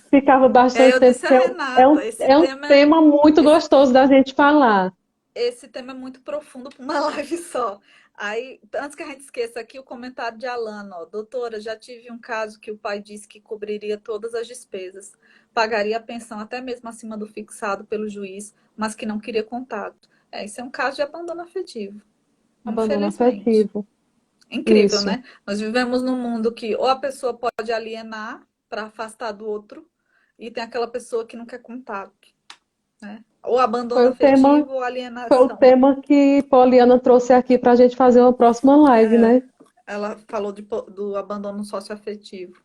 ficava bastante Eu tempo, disse a porque Renata, é um tema muito gostoso da gente falar. esse tema é muito profundo para uma live só. Aí, antes que a gente esqueça aqui, o comentário de Alana, ó, doutora, já tive um caso que o pai disse que cobriria todas as despesas, pagaria a pensão até mesmo acima do fixado pelo juiz, mas que não queria contato. Isso é um caso de abandono afetivo, Abandono infelizmente. afetivo. Incrível, Isso. né? Nós vivemos num mundo que ou a pessoa pode alienar para afastar do outro, e tem aquela pessoa que não quer contato, né? Ou Foi abandono o tema, afetivo ou foi o alienação. tema que Poliana trouxe aqui para a gente fazer uma próxima live, né? Ela falou do abandono socioafetivo.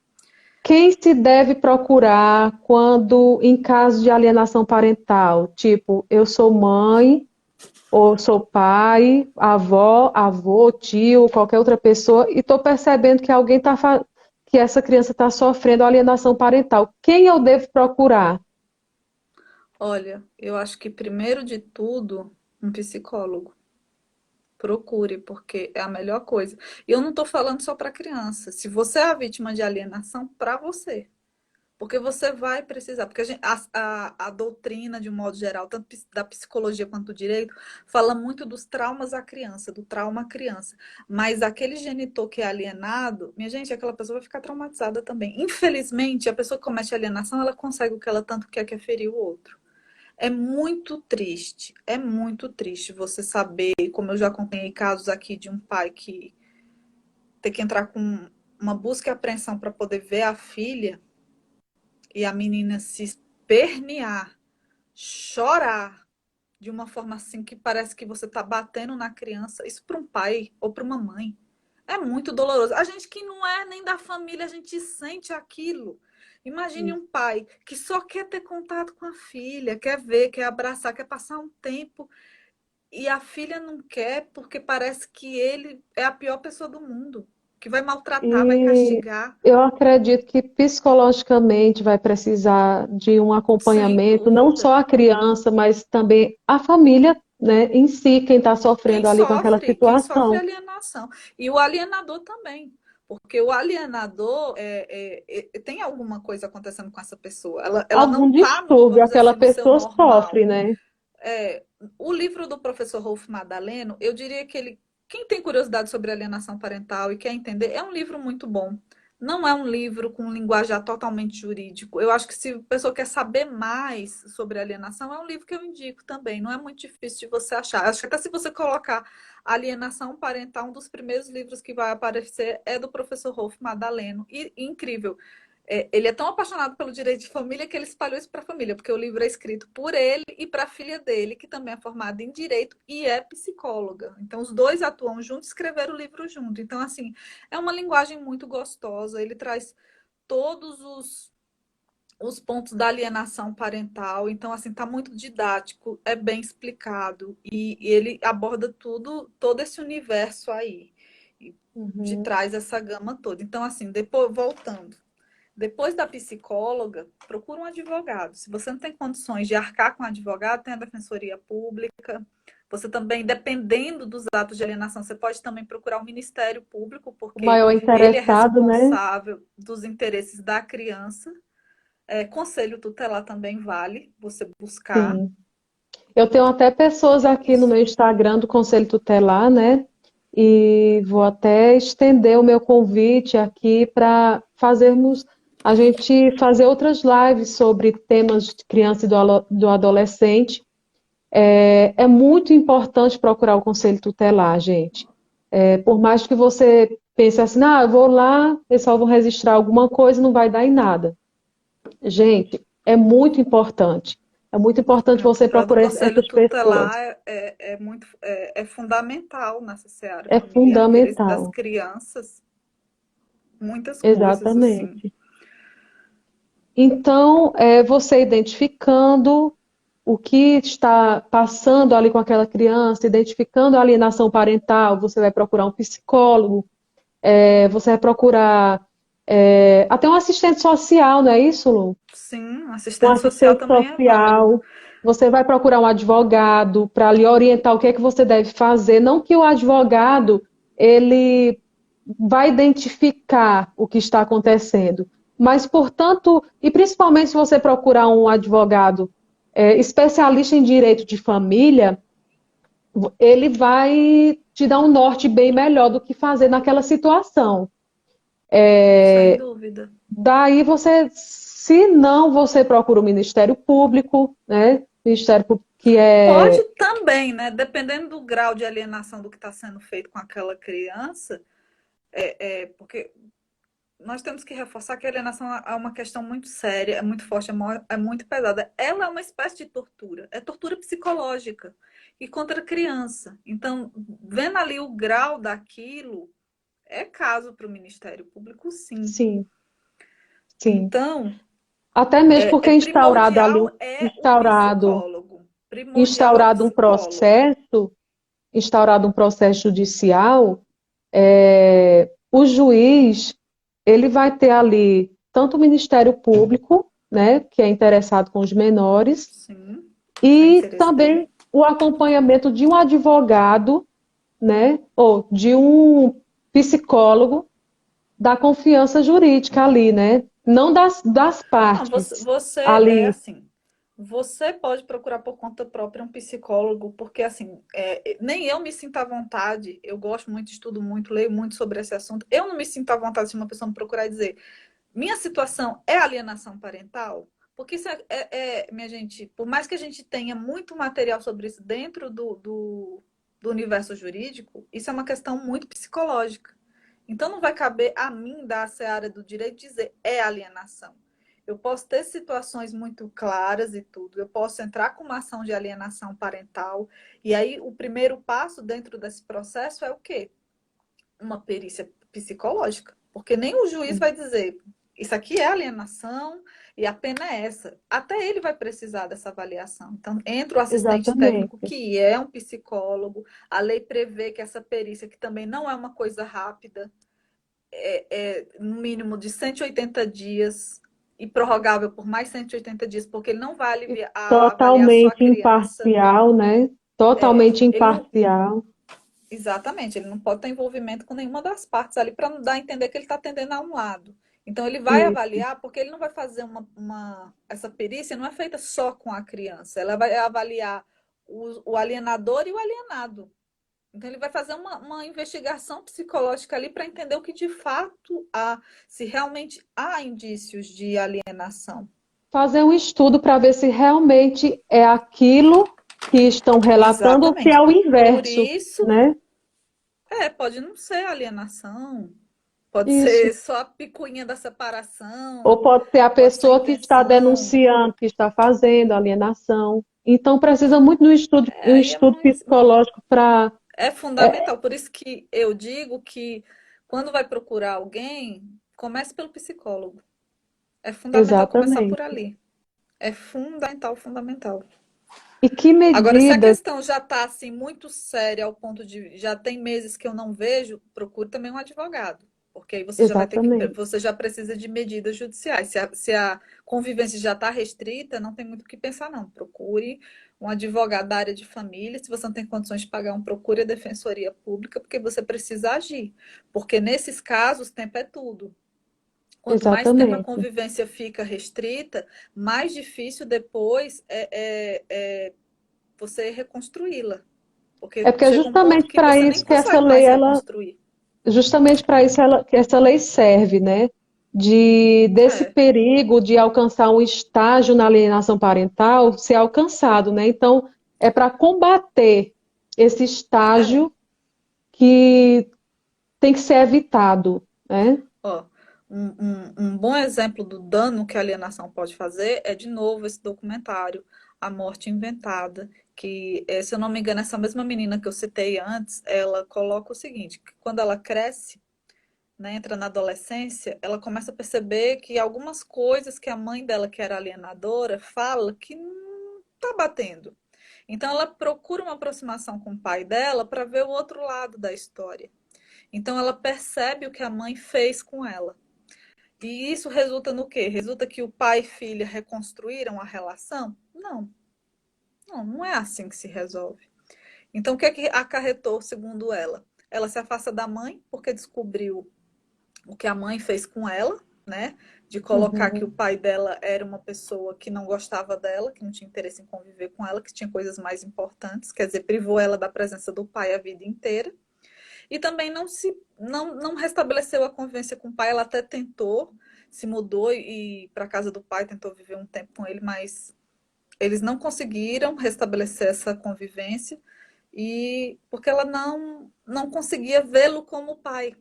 Quem se deve procurar quando em caso de alienação parental? Tipo, eu sou mãe, ou sou pai, avó, avô, tio, qualquer outra pessoa, e estou percebendo que que essa criança está sofrendo alienação parental. Quem eu devo procurar? Olha, eu acho que primeiro de tudo, um psicólogo. Procure, porque é a melhor coisa. E eu não estou falando só para criança. Se você é a vítima de alienação, para você. Porque você vai precisar, porque a doutrina, de um modo geral, tanto da psicologia quanto do direito, fala muito dos traumas à criança, do trauma à criança. Mas aquele genitor que é alienado, minha gente, aquela pessoa vai ficar traumatizada também. Infelizmente, a pessoa que comete alienação, ela consegue o que ela tanto quer, que é ferir o outro. É muito triste você saber, como eu já acompanhei casos aqui de um pai que tem que entrar com uma busca e apreensão para poder ver a filha, e a menina se espernear, chorar de uma forma assim que parece que você está batendo na criança. Isso para um pai ou para uma mãe é muito doloroso. A gente que não é nem da família, a gente sente aquilo. Imagine um pai que só quer ter contato com a filha, quer ver, quer abraçar, quer passar um tempo, e a filha não quer porque parece que ele é a pior pessoa do mundo, que vai maltratar, vai E castigar. eu acredito que psicologicamente vai precisar de um Sem acompanhamento, não dúvida. só a criança, mas também a família, né, em si, quem está sofrendo ali com aquela Quem sofre situação. alienação. E o alienador também. Porque o alienador tem alguma coisa acontecendo com essa pessoa. Ela não Algum está, distúrbio vamos dizer aquela assim, no seu pessoa normal. sofre, né? O livro do professor Rolf Madaleno, eu diria que ele, quem tem curiosidade sobre alienação parental e quer entender, é um livro muito bom. Não é um livro com um linguajar totalmente jurídico. Eu acho que se a pessoa quer saber mais sobre alienação, é um livro que eu indico também. Não é muito difícil de você achar. Acho que até se você colocar alienação parental, um dos primeiros livros que vai aparecer é do professor Rolf Madaleno. E incrível. Ele é tão apaixonado pelo direito de família que ele espalhou isso para a família, porque o livro é escrito por ele e para a filha dele, que também é formada em direito e é psicóloga. Então, os dois atuam juntos e escreveram o livro junto. Então, assim, é uma linguagem muito gostosa. Ele traz todos os pontos da alienação parental. Então, assim, tá muito didático, é bem explicado e ele aborda todo esse universo aí, de Uhum. trás essa gama toda. Então, assim, depois voltando. Depois da psicóloga, procura um advogado. Se você não tem condições de arcar com um advogado, tem a defensoria pública. Você também, dependendo dos atos de alienação, você pode também procurar o Ministério Público, O porque maior ele é interessado, né? responsável dos interesses da criança. Conselho tutelar também vale você buscar. Sim. Eu tenho até pessoas aqui no meu Instagram do Conselho Tutelar, né? E vou até estender o meu convite aqui para a gente fazer outras lives sobre temas de criança e do adolescente. É muito importante procurar o Conselho Tutelar, gente. Por mais que você pense assim, eu vou lá, o pessoal vão registrar alguma coisa, não vai dar em nada. Gente, é muito importante. É muito importante você O do procurar Conselho essas pessoas. tutelar é fundamental nessa seara É familiar. Interesse das fundamental. crianças, muitas coisas assim. Exatamente. Então, você identificando o que está passando ali com aquela criança, identificando a alienação parental, você vai procurar um psicólogo, você vai procurar até um assistente social, não é isso, Lu? Sim, Um assistente social assistente também é válido. social. Você vai procurar um advogado para lhe orientar o que é que você deve fazer. Não que o advogado ele vai identificar o que está acontecendo. Mas, portanto, e principalmente se você procurar um advogado especialista em direito de família, ele vai te dar um norte bem melhor do que fazer naquela situação. Sem dúvida. Daí você, se não, você procura o Ministério Público, né? Ministério Público que Pode é. também, né? Dependendo do grau de alienação do que está sendo feito com aquela criança, porque nós temos que reforçar que a alienação é uma questão muito séria, é muito forte, é muito pesada. Ela é uma espécie de tortura, é tortura psicológica e contra a criança. Então, vendo ali o grau daquilo, é caso para o Ministério Público, sim. Sim, sim. Então, Até mesmo porque instaurado ali, primordial é o instaurado, psicólogo. Primordial é o instaurado um psicólogo. processo, instaurado um processo judicial, o juiz, ele vai ter ali tanto o Ministério Público, né, que é interessado com os menores, Sim, tem e interesse também público. o acompanhamento de um advogado, né, ou de um psicólogo da confiança jurídica ali, né? Não das Não, partes você é ali. assim. Você pode procurar por conta própria um psicólogo, porque assim, nem eu me sinto à vontade. Eu gosto muito, estudo muito, leio muito sobre esse assunto. Eu não me sinto à vontade se uma pessoa me procurar e dizer: minha situação é alienação parental? Porque isso minha gente, por mais que a gente tenha muito material sobre isso dentro do universo jurídico, isso é uma questão muito psicológica. Então não vai caber a mim, da seara do direito, dizer é alienação. Eu posso ter situações muito claras e tudo. Eu posso entrar com uma ação de alienação parental. E aí o primeiro passo dentro desse processo é o quê? Uma perícia psicológica. Porque nem o juiz vai dizer isso aqui é alienação e a pena é essa. Até ele vai precisar dessa avaliação. Então, entra o assistente técnico, Exatamente. que é um psicólogo. A lei prevê que essa perícia, que também não é uma coisa rápida, no mínimo de 180 dias e prorrogável por mais 180 dias, porque ele não vai E avaliar só a totalmente criança. imparcial, né? Totalmente Ele não, imparcial. exatamente, ele não pode ter envolvimento com nenhuma das partes ali para não dar a entender que ele está atendendo a um lado. Então ele vai Isso. avaliar, porque ele não vai fazer essa perícia não é feita só com a criança, ela vai avaliar o alienador e o alienado. Então, ele vai fazer uma investigação psicológica ali para entender o que de fato há, se realmente há indícios de alienação. Fazer um estudo para ver se realmente é aquilo que estão relatando ou se é Exatamente. o Por inverso, isso, né? pode não ser alienação, pode Isso. ser só a picuinha da separação, Ou pode ser a pode ser pessoa que está intenção. denunciando, que está fazendo alienação. Então, precisa muito de um Aí é estudo muito. psicológico para. É fundamental. Por isso que eu digo que quando vai procurar alguém, comece pelo psicólogo. É fundamental começar por Exatamente. ali. É fundamental, fundamental. E que Agora, se a medidas. questão já está assim muito séria ao ponto de já tem meses que eu não vejo, procure também um advogado, porque aí você já vai ter que Exatamente. você já precisa de medidas judiciais. Se a convivência já está restrita, não tem muito o que pensar não. Procure um advogado da área de família. Se você não tem condições de pagar um, procure a defensoria pública, porque você precisa agir. Porque nesses casos, tempo é tudo. Quanto mais tempo a Exatamente. convivência fica restrita, mais difícil depois você reconstruí-la. É Porque porque é chega um ponto justamente que para você nem isso que essa consegue lei, mais ela, reconstruir. justamente para isso que essa lei serve, né? Desse É, perigo de alcançar um estágio na alienação parental ser alcançado, né? Então, é para combater esse é. estágio que tem que ser evitado, né? Ó, um bom exemplo do dano que a alienação pode fazer é, de novo, esse documentário, A Morte Inventada, que, se eu não me engano, essa mesma menina que eu citei antes, ela coloca o seguinte, que quando ela cresce, né, entra na adolescência, ela começa a perceber que algumas coisas que a mãe dela, que era alienadora, fala que não tá batendo. Então ela procura uma aproximação com o pai dela para ver o outro lado da história. Então ela percebe o que a mãe fez com ela. E isso resulta no quê? Resulta que o pai e filha reconstruíram a relação? Não, não é assim que se resolve. Então o que é que acarretou, segundo ela? ela se afasta da mãe porque descobriu o que a mãe fez com ela, né? De colocar que o Uhum. pai dela era uma pessoa que não gostava dela, que não tinha interesse em conviver com ela, que tinha coisas mais importantes, quer dizer, privou ela da presença do pai a vida inteira. E também não restabeleceu a convivência com o pai, ela até tentou, se mudou e para casa do pai, tentou viver um tempo com ele, mas eles não conseguiram restabelecer essa convivência e porque ela não conseguia vê-lo como pai.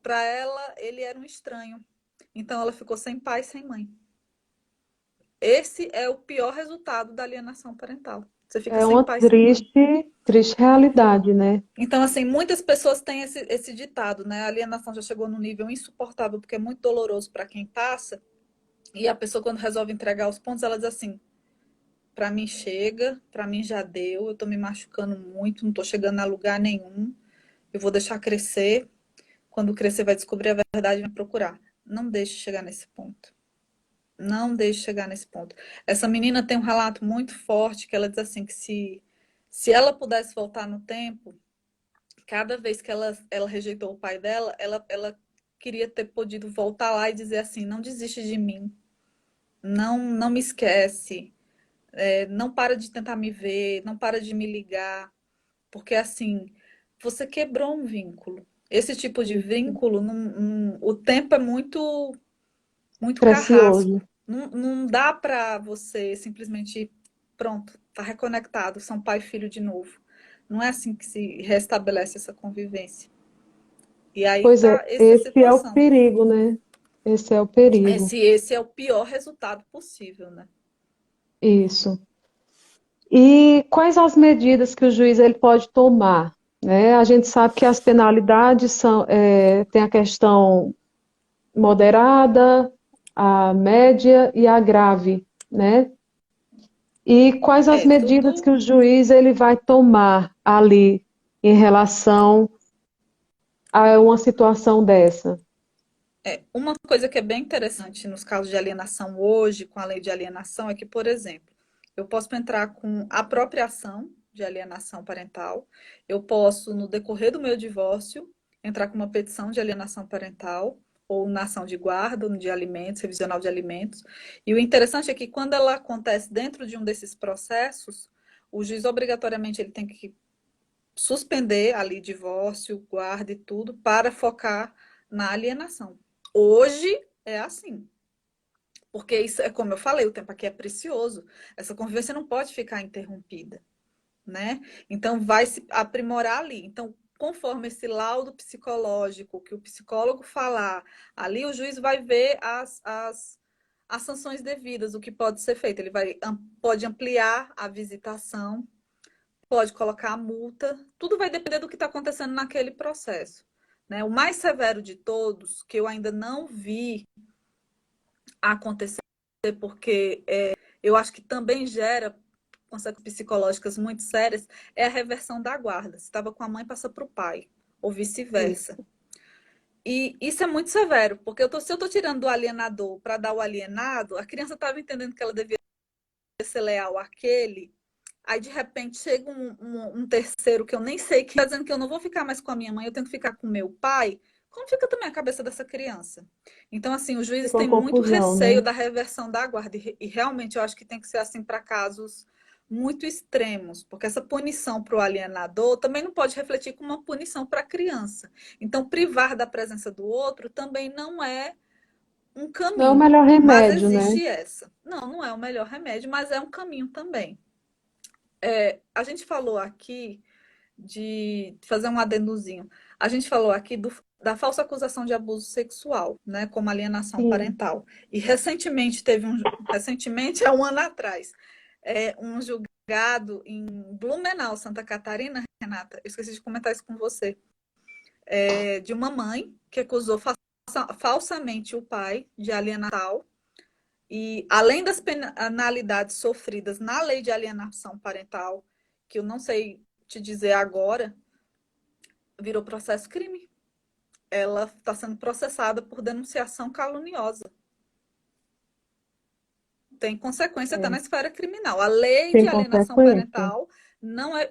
Para ela, ele era um estranho. Então ela ficou sem pai, sem mãe. Esse é o pior resultado da alienação parental. Você fica É sem uma pai, sem mãe. triste, triste realidade, né? Então, assim, muitas pessoas têm esse ditado, né? A alienação já chegou num nível insuportável, porque é muito doloroso para quem passa. E a pessoa, quando resolve entregar os pontos, ela diz assim: para mim chega, para mim já deu, eu tô me machucando muito, não tô chegando a lugar nenhum, eu vou deixar crescer. Quando crescer, vai descobrir a verdade e vai procurar. Não deixe chegar nesse ponto. Não deixe chegar nesse ponto. Essa menina tem um relato muito forte que ela diz assim que se ela pudesse voltar no tempo, cada vez que ela rejeitou o pai dela, ela queria ter podido voltar lá e dizer assim, não desiste de mim, não me esquece, não para de tentar me ver, não para de me ligar, porque assim, você quebrou um vínculo. Esse tipo de vínculo, o tempo é muito carrasco. Precioso. Não dá para você simplesmente, pronto, tá reconectado, são pai e filho de novo. Não é assim que se restabelece essa convivência. E aí Pois é, tá essa esse é o situação. perigo, né? Esse é o perigo. Esse é o pior resultado possível, né? Isso. E quais as medidas que o juiz ele pode tomar, né? A gente sabe que as penalidades são, tem a questão moderada, a média e a grave, né? E quais as medidas que Tudo o juiz ele vai tomar ali em relação a uma situação dessa? uma coisa que é bem interessante nos casos de alienação hoje, com a lei de alienação, é que, por exemplo, eu posso entrar com apropriação de alienação parental, eu posso, no decorrer do meu divórcio, entrar com uma petição de alienação parental, ou na ação de guarda, ou de alimentos, revisional de alimentos. E o interessante é que quando ela acontece dentro de um desses processos, o juiz obrigatoriamente ele tem que suspender ali divórcio, guarda e tudo, para focar na alienação. Hoje é assim. Porque isso é como eu falei, o tempo aqui é precioso. Essa convivência não pode ficar interrompida, né? Então vai se aprimorar ali. Então, conforme esse laudo psicológico que o psicólogo falar, ali o juiz vai ver as sanções devidas, o que pode ser feito. Ele pode ampliar a visitação, pode colocar a multa, tudo vai depender do que está acontecendo naquele processo. Né? O mais severo de todos, que eu ainda não vi acontecer, porque eu acho que também gera consequências psicológicas muito sérias, é a reversão da guarda. Se estava com a mãe, passa para o pai, ou vice-versa. Isso. E isso é muito severo, porque se eu estou tirando do alienador para dar o alienado, a criança estava entendendo que ela devia ser leal àquele. Aí, de repente, chega um terceiro que eu nem sei, que está dizendo que eu não vou ficar mais com a minha mãe, eu tenho que ficar com meu pai. Como fica também a cabeça dessa criança? Então, assim, os juízes Fica uma têm muito confusão, receio né? da reversão da guarda. E realmente eu acho que tem que ser assim para casos muito extremos, porque essa punição para o alienador também não pode refletir como uma punição para a criança. Então, privar da presença do outro também não é um Não é o caminho, melhor mas remédio, né? existe essa. Não é o melhor remédio, mas é um caminho também. A gente falou aqui de fazer um adendozinho. A gente falou aqui da falsa acusação de abuso sexual, né, como alienação Sim. parental. E recentemente recentemente, há um ano atrás, um julgado em Blumenau, Santa Catarina, Renata, eu esqueci de comentar isso com você, de uma mãe que acusou falsamente o pai de alienação e além das penalidades sofridas na lei de alienação parental, que eu não sei te dizer agora, virou processo crime. Ela está sendo processada por denunciação caluniosa. Tem consequência até É, na esfera criminal. A lei tem de alienação consequência. parental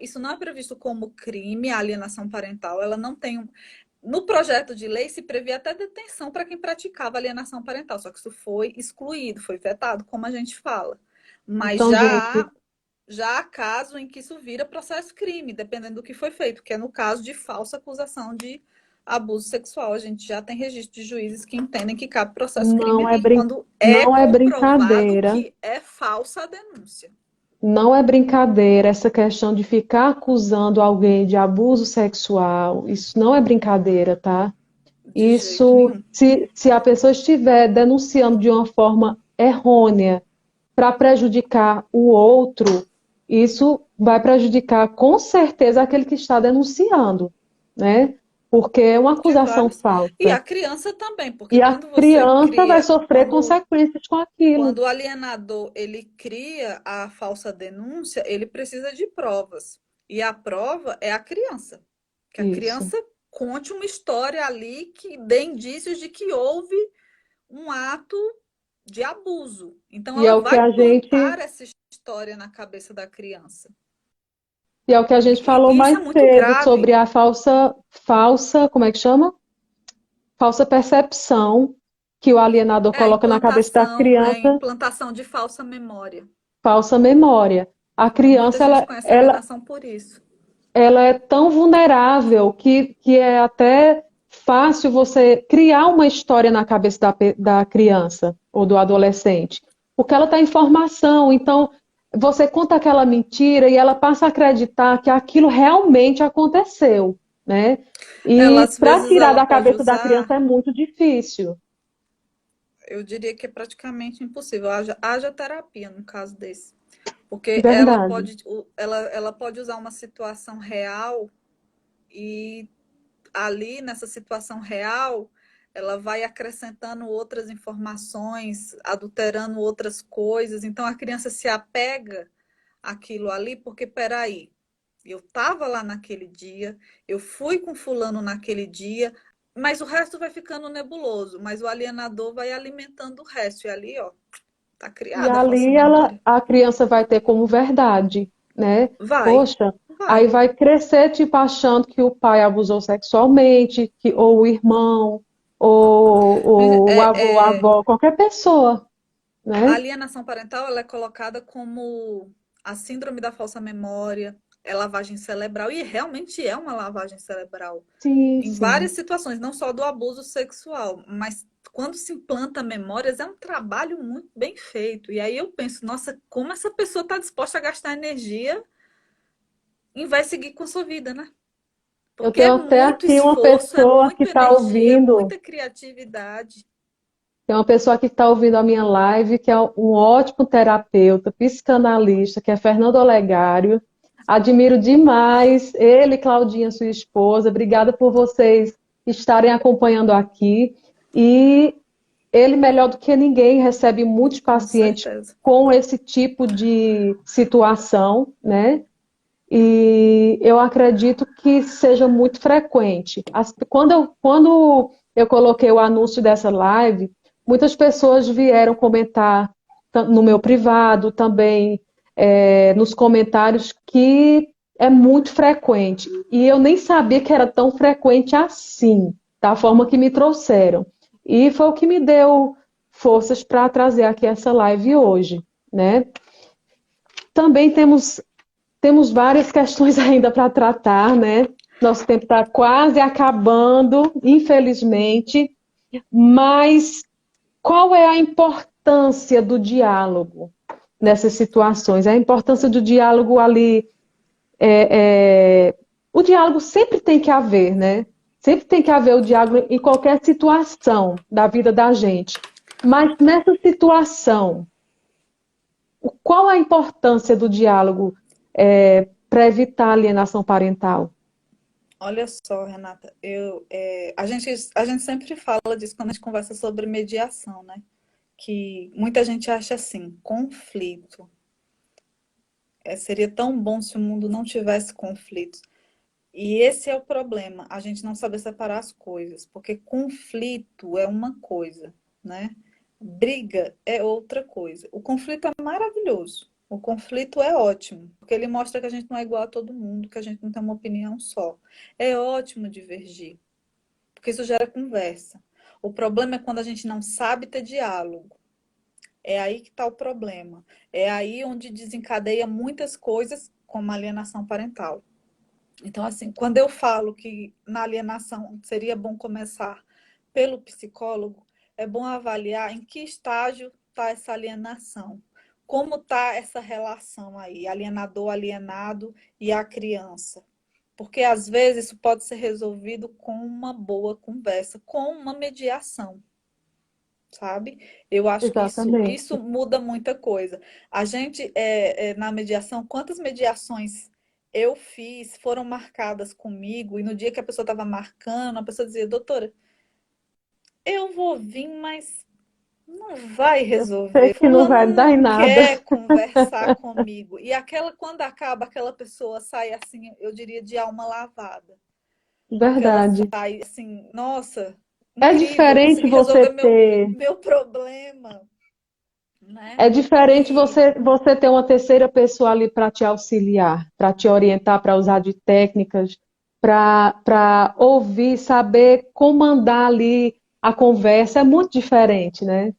Isso não é previsto como crime, a alienação parental. Ela não tem no projeto de lei se previa até detenção para quem praticava alienação parental, só que isso foi excluído, foi vetado, como a gente fala. Mas Então, gente, já há caso em que isso vira processo crime, dependendo do que foi feito, que é no caso de falsa acusação de abuso sexual. A gente já tem registro de juízes que entendem que cabe processo crime não é ali, quando é não é comprovado brincadeira. que é falsa a denúncia. Não é brincadeira essa questão de ficar acusando alguém de abuso sexual. Isso não é brincadeira, tá? De jeito Isso, nenhum. se a pessoa estiver denunciando de uma forma errônea para prejudicar o outro, isso vai prejudicar com certeza aquele que está denunciando, né? Porque é uma De acusação vários. E falsa. a criança também, porque E a quando você criança vai cria, sofrer consequências com aquilo. quando o alienador ele cria a falsa denúncia, ele precisa de provas. E a prova é a criança. Que a Isso. criança conte uma história ali que dê indícios de que houve um ato de abuso. Então E é ela o que vai a gente plantar essa história na cabeça da criança. E é o que a gente falou E isso mais é muito cedo sobre grave. a falsa, como é que chama? Falsa percepção que o alienador coloca na cabeça da É a criança, implantação de falsa memória. falsa memória. A Muita criança, gente conhece a alienação por isso. ela é tão vulnerável que é até fácil você criar uma história na cabeça da criança ou do adolescente, porque ela está em formação. Então, você conta aquela mentira e ela passa a acreditar que aquilo realmente aconteceu, né? Ela, E às para vezes, tirar ela da pode cabeça da criança usar, é muito difícil. eu diria que é praticamente impossível. Haja terapia no caso desse. Porque Verdade. ela pode usar uma situação real e ali nessa situação real ela vai acrescentando outras informações, adulterando outras coisas. Então a criança se apega àquilo ali, porque peraí, eu estava lá naquele dia, eu fui com fulano naquele dia, mas o resto vai ficando nebuloso, mas o alienador vai alimentando o resto. E ali, ó, tá E criada a falsa ali memória. a criança vai ter como verdade, né? Vai, Poxa, aí vai. vai crescer tipo achando que o pai abusou sexualmente, que ou o irmão, ou o avô, a É, avó, qualquer pessoa, a né? alienação parental ela é colocada como a síndrome da falsa memória, é lavagem cerebral, e realmente é uma lavagem cerebral. Sim, Em várias sim. situações, não só do abuso sexual, mas quando se implanta memórias, é um trabalho muito bem feito. E aí eu penso, nossa, como essa pessoa está disposta a gastar energia e vai seguir com a sua vida, né? Eu Porque é tenho até muito aqui uma esforço, é pessoa que muita está energia, é ouvindo. muita criatividade. Tem uma pessoa que está ouvindo a minha live, que é um ótimo terapeuta, psicanalista, que é Fernando Olegário. Admiro demais ele, Claudinha, sua esposa. Obrigada por vocês estarem acompanhando aqui. E ele, melhor do que ninguém, recebe muitos Com pacientes certeza. com esse tipo de situação, né? E eu acredito que seja muito frequente. Quando eu coloquei o anúncio dessa live, muitas pessoas vieram comentar no meu privado, também nos comentários, que é muito frequente. E eu nem sabia que era tão frequente assim, da forma que me trouxeram. E foi o que me deu forças para trazer aqui essa live hoje, né? Também temos várias questões ainda para tratar, né? Nosso tempo está quase acabando, infelizmente, mas qual é a importância do diálogo nessas situações? A importância do diálogo ali. O diálogo sempre tem que haver, né? Sempre tem que haver o diálogo em qualquer situação da vida da gente. Mas nessa situação, qual a importância do diálogo para evitar a alienação parental? Olha só, Renata, a gente sempre fala disso quando a gente conversa sobre mediação, né? Que muita gente acha assim, conflito. Seria tão bom se o mundo não tivesse conflitos. E esse é o problema, a gente não saber separar as coisas, porque conflito é uma coisa, né? Briga é outra coisa. O conflito é maravilhoso. O conflito é ótimo, porque ele mostra que a gente não é igual a todo mundo, que a gente não tem uma opinião só. É ótimo divergir, porque isso gera conversa. O problema é quando a gente não sabe ter diálogo. É aí que está o problema. É aí onde desencadeia muitas coisas, como a alienação parental. Então, assim, quando eu falo que na alienação seria bom começar pelo psicólogo, é bom avaliar em que estágio está essa alienação. Como está essa relação aí, alienador, alienado e a criança. Porque às vezes isso pode ser resolvido com uma boa conversa, com uma mediação, sabe? Eu acho que isso Exatamente. muda muita coisa. A gente, na mediação, quantas mediações eu fiz foram marcadas comigo, e no dia que a pessoa estava marcando, a pessoa dizia, doutora, eu vou vir, mas não vai Sei resolver. que não Fulano vai dar em não nada. quer conversar comigo. E aquela, quando acaba, aquela pessoa sai assim, eu diria, de alma lavada. Porque ela Verdade. sai assim, nossa, É incrível, eu diferente consegui você resolver ter, meu problema, né? é diferente E você ter uma terceira pessoa ali para te auxiliar, para te orientar, para usar de técnicas, para ouvir, saber comandar ali a conversa, é muito diferente, né?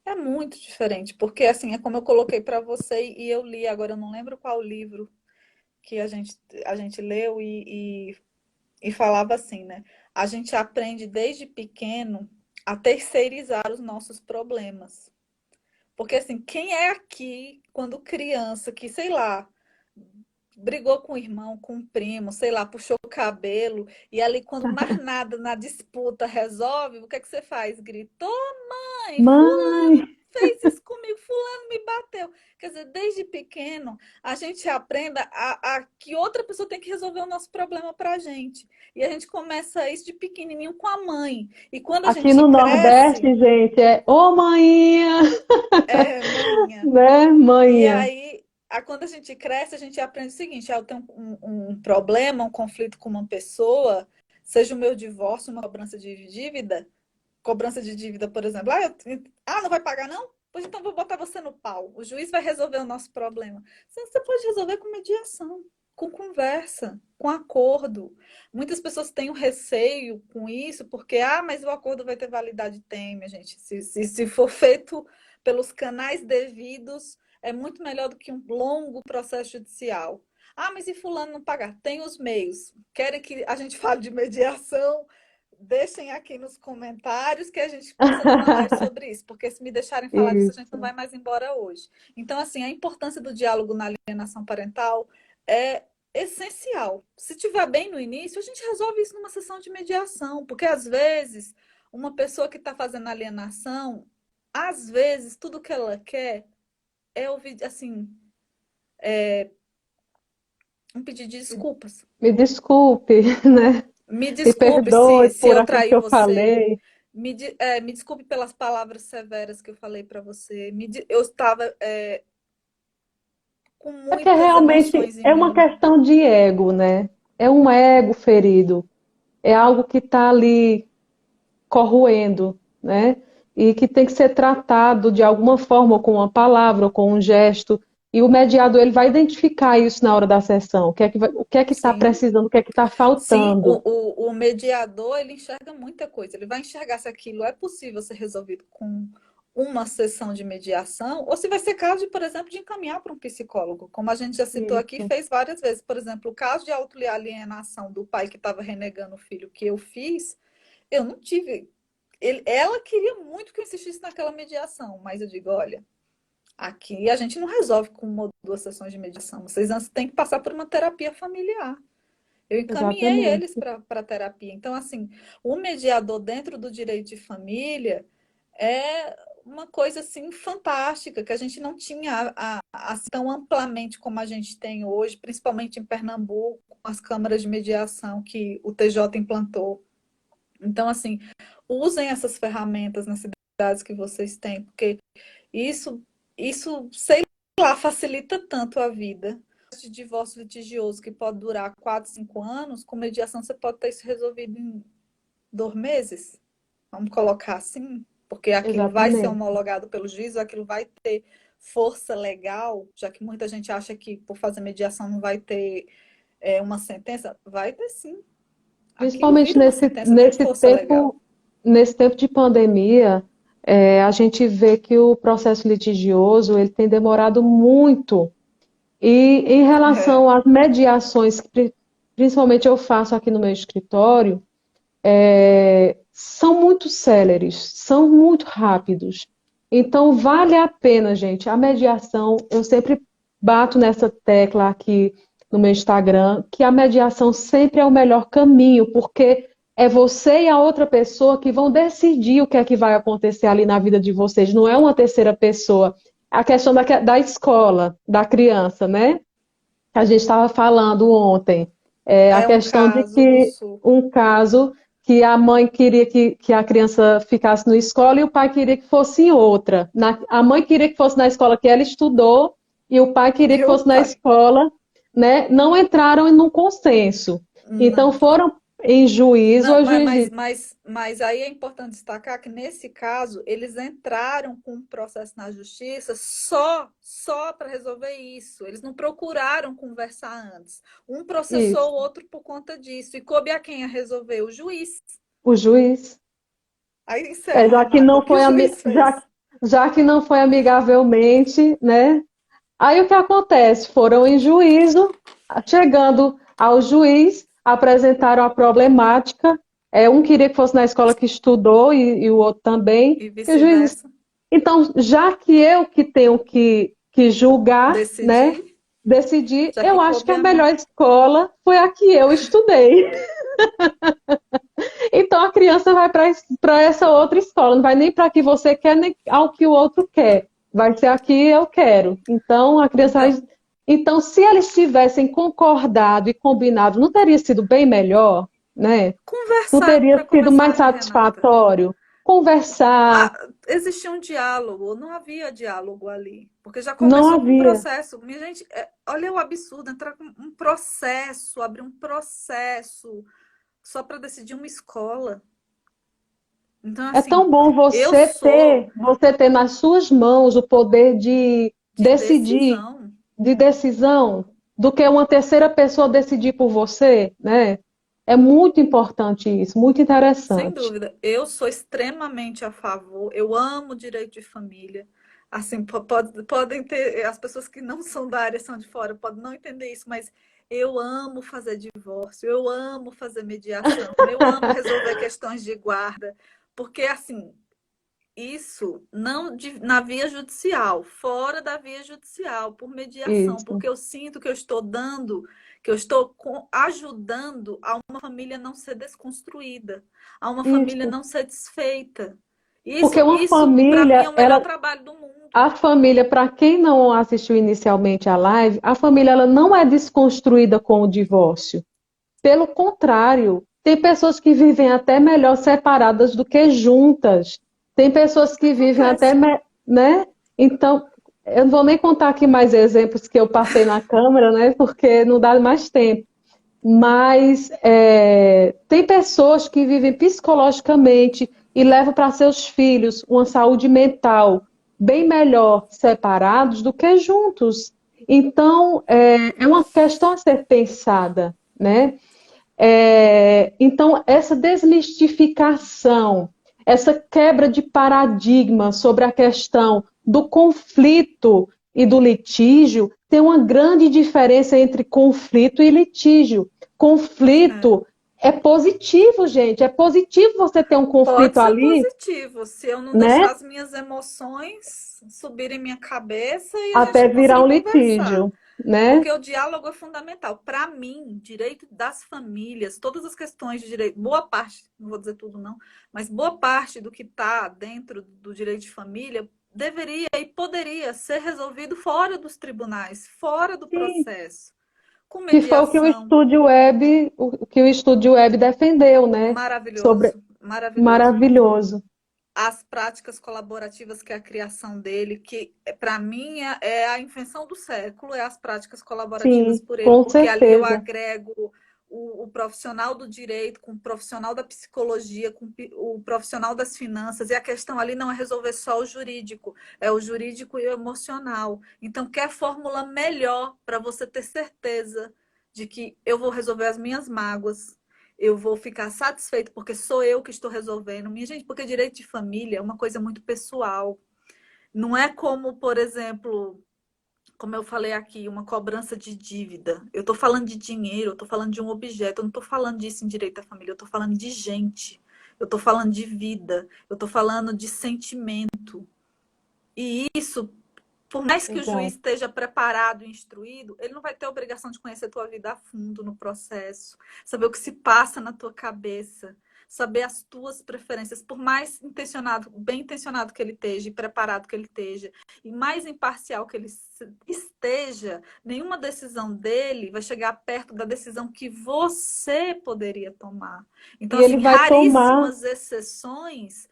é muito diferente, porque assim, é como eu coloquei para você e eu li, agora eu não lembro qual livro que a gente leu e falava assim, né? A gente aprende desde pequeno a terceirizar os nossos problemas. Porque assim, quem é aqui quando criança que, sei lá, brigou com o irmão, com o primo, sei lá, puxou o cabelo, e ali quando mais nada na disputa resolve, o que é que você faz? Gritou, mãe, fulano Mãe, fez isso comigo, fulano me bateu. Quer dizer, desde pequeno, a gente aprende a que outra pessoa tem que resolver o nosso problema pra gente. E a gente começa isso de pequenininho com a mãe. E quando a aqui gente no cresce, Nordeste, gente, é ô maninha, é, manhã. né, E manhã? aí, quando a gente cresce, a gente aprende o seguinte: eu tenho um problema, um conflito com uma pessoa, seja o meu divórcio, uma cobrança de dívida, por exemplo. Não vai pagar, não? Pois então vou botar você no pau. O juiz vai resolver o nosso problema. Você pode resolver com mediação, com conversa, com acordo. Muitas pessoas têm um receio com isso, porque, mas o acordo vai ter validade. Tem, minha gente. Se for feito pelos canais devidos, é muito melhor do que um longo processo judicial. Mas e fulano não pagar? Tem os meios. Querem que a gente fale de mediação? Deixem aqui nos comentários que a gente possa ter uma live sobre isso, porque se me deixarem falar disso, a gente não Isso, vai mais embora hoje. Então, assim, a importância do diálogo na alienação parental é essencial. Se estiver bem no início, a gente resolve isso numa sessão de mediação, porque às vezes uma pessoa que está fazendo alienação, às vezes tudo que ela quer é ouvir, assim, um pedido de desculpas. me desculpe, né? Me Me desculpe perdoe se por eu aquilo que traí eu você. falei. Me desculpe pelas palavras severas que eu falei para você. Eu estava com É que muitas realmente emoções em é uma mim. questão de ego, né? É um ego ferido, é algo que está ali corroendo, né? E que tem que ser tratado de alguma forma, ou com uma palavra, ou com um gesto. E o mediador ele vai identificar isso na hora da sessão. O que é que está Sim, precisando, o que é que está sim, faltando. o mediador ele enxerga muita coisa. Ele vai enxergar se aquilo é possível ser resolvido com uma sessão de mediação, ou se vai ser caso, por exemplo, de encaminhar para um psicólogo, como a gente já citou aqui, Isso, fez várias vezes. Por exemplo, o caso de autoalienação do pai que estava renegando o filho que eu fiz, eu não tive. Ela queria muito que eu insistisse naquela mediação, mas eu digo, olha, aqui a gente não resolve com uma ou duas sessões de mediação. Vocês antes têm que passar por uma terapia familiar. Eu encaminhei eles exatamente. para terapia. Então, assim, o mediador dentro do direito de família é uma coisa assim fantástica que a gente não tinha assim, tão amplamente como a gente tem hoje, principalmente em Pernambuco, com as câmaras de mediação que o TJ implantou. Então, assim, usem essas ferramentas nas cidades que vocês têm, porque isso, sei lá, facilita tanto a vida. De divórcio litigioso que pode durar 4, 5 anos, com mediação você pode ter isso resolvido em 2 meses. Vamos colocar assim, porque aquilo vai ser Exatamente. homologado pelo juiz, aquilo vai ter força legal, já que muita gente acha que por fazer mediação não vai ter uma sentença, vai ter sim. Aquilo Principalmente vira uma sentença, tem força legal. nesse tempo de pandemia, a gente vê que o processo litigioso ele tem demorado muito. E em É, relação às mediações, que principalmente eu faço aqui no meu escritório, são muito céleres, são muito rápidos. Então, vale a pena, gente. A mediação, eu sempre bato nessa tecla aqui no meu Instagram, que a mediação sempre é o melhor caminho, porque é você e a outra pessoa que vão decidir o que é que vai acontecer ali na vida de vocês, não é uma terceira pessoa. A questão da escola, da criança, né? Que a gente estava falando ontem. A é um questão de caso do que Sul. um caso que a mãe queria que a criança ficasse na escola e o pai queria que fosse em outra. A mãe queria que fosse na escola que ela estudou e o pai queria que Meu fosse na pai, escola, né? Não entraram em um consenso. Então não. foram em juízo, Não, o juiz disse, mas aí é importante destacar que nesse caso eles entraram com um processo na justiça só para resolver isso. Eles não procuraram conversar antes. Um processou isso, o outro por conta disso. E coube a quem a resolver? O juiz. o juiz. Aí encerra, Já que Renata. O não que o foi juiz fez? já que não foi amigavelmente, né? Aí o que acontece? Foram em juízo, chegando ao juiz, apresentaram a problemática. Um queria que fosse na escola que estudou e o outro também. E E o juiz disse, vice-versa. então, já que eu que tenho que julgar, né, Decidir, decidir, já que eu acho que coube a a mim. melhor escola foi a que eu estudei. Então a criança vai para essa outra escola, não vai nem para a que você quer, nem ao que o outro quer. Vai ser a que eu quero. Então a criança Então, vai. Então, se eles tivessem concordado e combinado, não teria sido bem melhor, né? Não conversar teria para sido mais começar, né, Renata? satisfatório conversar? Existia um diálogo, não havia diálogo ali, porque já Não começou com um havia. processo. Minha gente, olha o absurdo, entrar com um processo, abrir um processo só para decidir uma escola. Então, É assim, tão bom eu sou você ter nas suas mãos o poder de de decidir, decisão, de decisão, do que uma terceira pessoa decidir por você, né? É muito importante isso, muito sem interessante. dúvida. Eu sou extremamente a favor, eu amo direito de família. Assim, podem ter, as pessoas que não são da área, são de fora, podem não entender isso, mas eu amo fazer divórcio, eu amo fazer mediação, eu amo resolver questões de guarda, porque assim, isso não na via judicial, fora da via judicial, por mediação, Isso, porque eu sinto que eu estou dando, que eu estou ajudando a uma família não ser desconstruída, a uma família isso. não ser desfeita. Porque uma Isso para mim é família, o melhor trabalho do mundo. a família, para quem não assistiu inicialmente a live, a família ela não é desconstruída com o divórcio. Pelo contrário, tem pessoas que vivem até melhor separadas do que juntas. Tem pessoas que vivem até, Acontece. né? Então, eu não vou nem contar aqui mais exemplos que eu passei na Câmara, né? Porque não dá mais tempo. Mas tem pessoas que vivem psicologicamente e levam para seus filhos uma saúde mental bem melhor separados do que juntos. Então, é uma questão a ser pensada, né? Então, essa desmistificação, essa quebra de paradigma sobre a questão do conflito e do litígio, tem uma grande diferença entre conflito e litígio. É. Conflito é positivo, gente. É positivo você ter um Pode conflito ser ali, positivo, se eu não né? deixar as minhas emoções subirem minha cabeça e a gente Até não virar conseguir um conversar. litígio, né? Porque o diálogo é fundamental. Para mim, direito das famílias, todas as questões de direito, boa parte, não vou dizer tudo não, mas boa parte do que está dentro do direito de família deveria e poderia ser resolvido fora dos tribunais, fora do Sim. processo, com Que foi o que mediação. o que o Estúdio Web defendeu, né? Sobre Maravilhoso, maravilhoso. maravilhoso. As práticas colaborativas, que é a criação dele, que para mim é a invenção do século, é as práticas colaborativas Sim, por ele, com porque ali eu certeza. agrego o profissional do direito, com o profissional da psicologia, com o profissional das finanças, e a questão ali não é resolver só o jurídico, é o jurídico e o emocional. Então, quer fórmula melhor para você ter certeza de que eu vou resolver as minhas mágoas, eu vou ficar satisfeito porque sou eu que estou resolvendo. Minha gente, porque direito de família é uma coisa muito pessoal. Não é como, por exemplo, como eu falei aqui, uma cobrança de dívida. Eu estou falando de dinheiro, eu estou falando de um objeto, eu não estou falando disso em direito à família, eu estou falando de gente, eu estou falando de vida, eu estou falando de sentimento. E isso, por mais que o juiz Exato. esteja preparado e instruído, ele não vai ter a obrigação de conhecer a tua vida a fundo no processo, saber o que se passa na tua cabeça, saber as tuas preferências, por mais intencionado, bem intencionado que ele esteja, e preparado que ele esteja, e mais imparcial que ele esteja, nenhuma decisão dele vai chegar perto da decisão que você poderia tomar. Então, E ele assim, vai tomar. raríssimas exceções,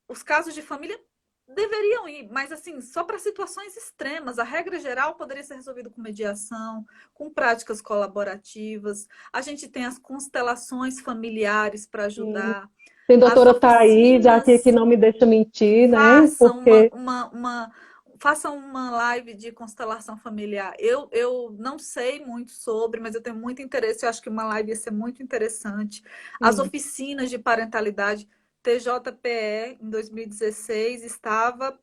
os casos de família deveriam ir, mas assim, só para situações extremas. A regra geral poderia ser resolvida com mediação, com práticas colaborativas. A gente tem as constelações familiares para Sim. ajudar. Tem As doutora Thaís aqui que oficinas não me deixa mentir, né? façam Porque façam uma live de constelação familiar. Eu não sei muito sobre, mas eu tenho muito interesse. Eu acho que uma live ia ser muito interessante. As sim, oficinas de parentalidade, TJPE, em 2016, estava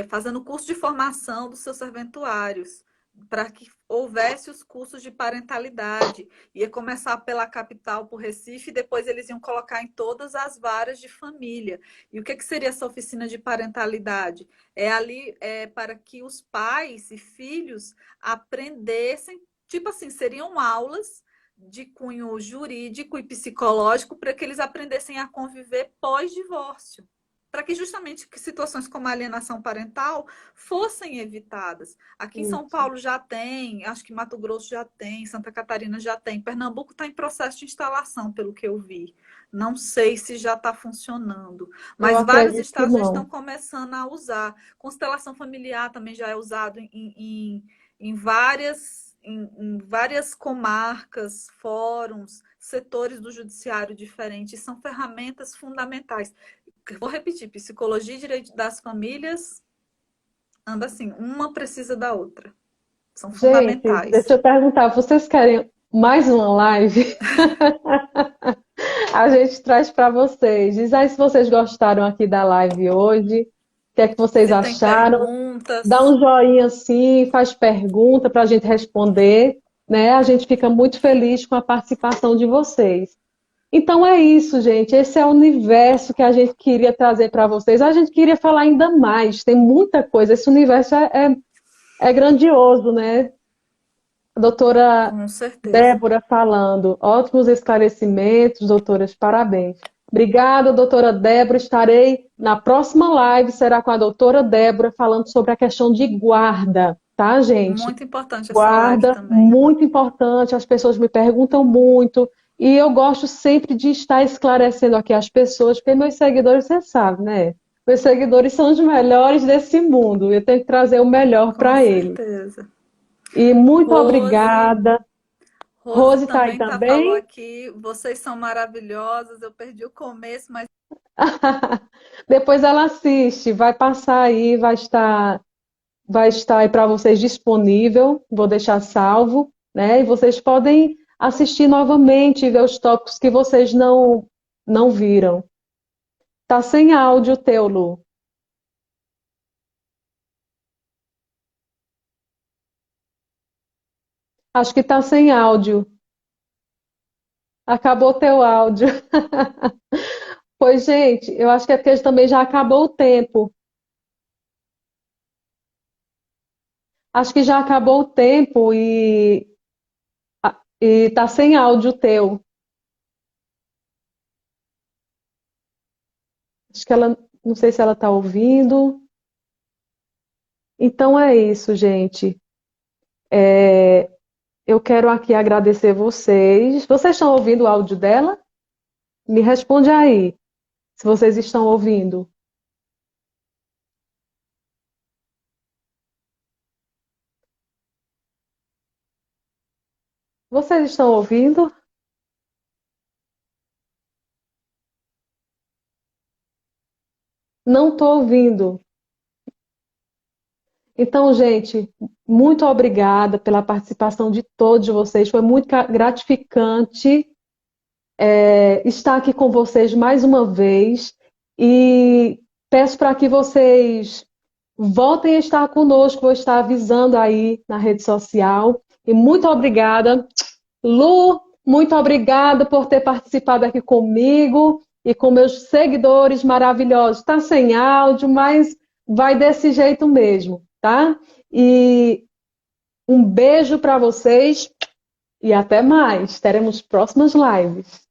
fazendo curso de formação dos seus serventuários, para que houvesse os cursos de parentalidade. Ia começar pela capital, por Recife, e depois eles iam colocar em todas as varas de família. E o que, que seria essa oficina de parentalidade? É ali para que os pais e filhos aprendessem, tipo assim, seriam aulas de cunho jurídico e psicológico para que eles aprendessem a conviver pós-divórcio, para que justamente situações como a alienação parental fossem evitadas. Aqui em São isso. Paulo já tem, acho que Mato Grosso já tem, Santa Catarina já tem, Pernambuco está em processo de instalação, pelo que eu vi. Não sei se já está funcionando, Eu mas vários acredito que estados já estão não. começando a usar. Constelação familiar também já é usado em várias comarcas, fóruns, setores do judiciário diferentes. São ferramentas fundamentais. Vou repetir, psicologia e direito das famílias anda assim, uma precisa da outra. São Gente, deixa fundamentais. eu perguntar, vocês querem mais uma live? A gente traz para vocês. Diz aí se vocês gostaram aqui da live hoje, o que é que vocês Se tem acharam? Dá perguntas, um joinha assim, faz pergunta para a gente responder, né? A gente fica muito feliz com a participação de vocês. Então é isso, gente. Esse é o universo que a gente queria trazer para vocês. A gente queria falar ainda mais, tem muita coisa. Esse universo é grandioso, né? A doutora com certeza. Débora falando. Ótimos esclarecimentos, doutoras, parabéns. Obrigada, doutora Débora. Estarei na próxima live, será com a doutora Débora, falando sobre a questão de guarda, tá, gente? Muito importante essa live Guarda, também. muito importante, as pessoas me perguntam muito, e eu gosto sempre de estar esclarecendo aqui as pessoas, porque meus seguidores, você sabe, né? Meus seguidores são os melhores desse mundo, eu tenho que trazer o melhor Com para eles. certeza. E muito Rose, obrigada. Rose Rose está aí também falou também? aqui. Vocês são maravilhosas. Eu perdi o começo, mas Depois ela assiste, vai passar aí, vai estar aí para vocês disponível, vou deixar salvo, né? E vocês podem assistir novamente e ver os tópicos que vocês não viram. Tá sem áudio teu, Lu. Acho que tá sem áudio. Acabou teu áudio. Pois, gente, eu acho que é porque também já acabou o tempo. Acho que já acabou o tempo e tá sem áudio teu. Acho que ela, não sei se ela tá ouvindo. Então é isso, gente. Eu quero aqui agradecer vocês. Vocês estão ouvindo o áudio dela? Me responde aí, se vocês estão ouvindo. Vocês estão ouvindo? Não estou ouvindo. Então, gente, muito obrigada pela participação de todos vocês. Foi muito gratificante estar aqui com vocês mais uma vez e peço para que vocês voltem a estar conosco. Vou estar avisando aí na rede social. E muito obrigada, Lu, muito obrigada por ter participado aqui comigo e com meus seguidores maravilhosos. Está sem áudio, mas vai desse jeito mesmo, tá? E um beijo para vocês e até mais. Teremos próximas lives.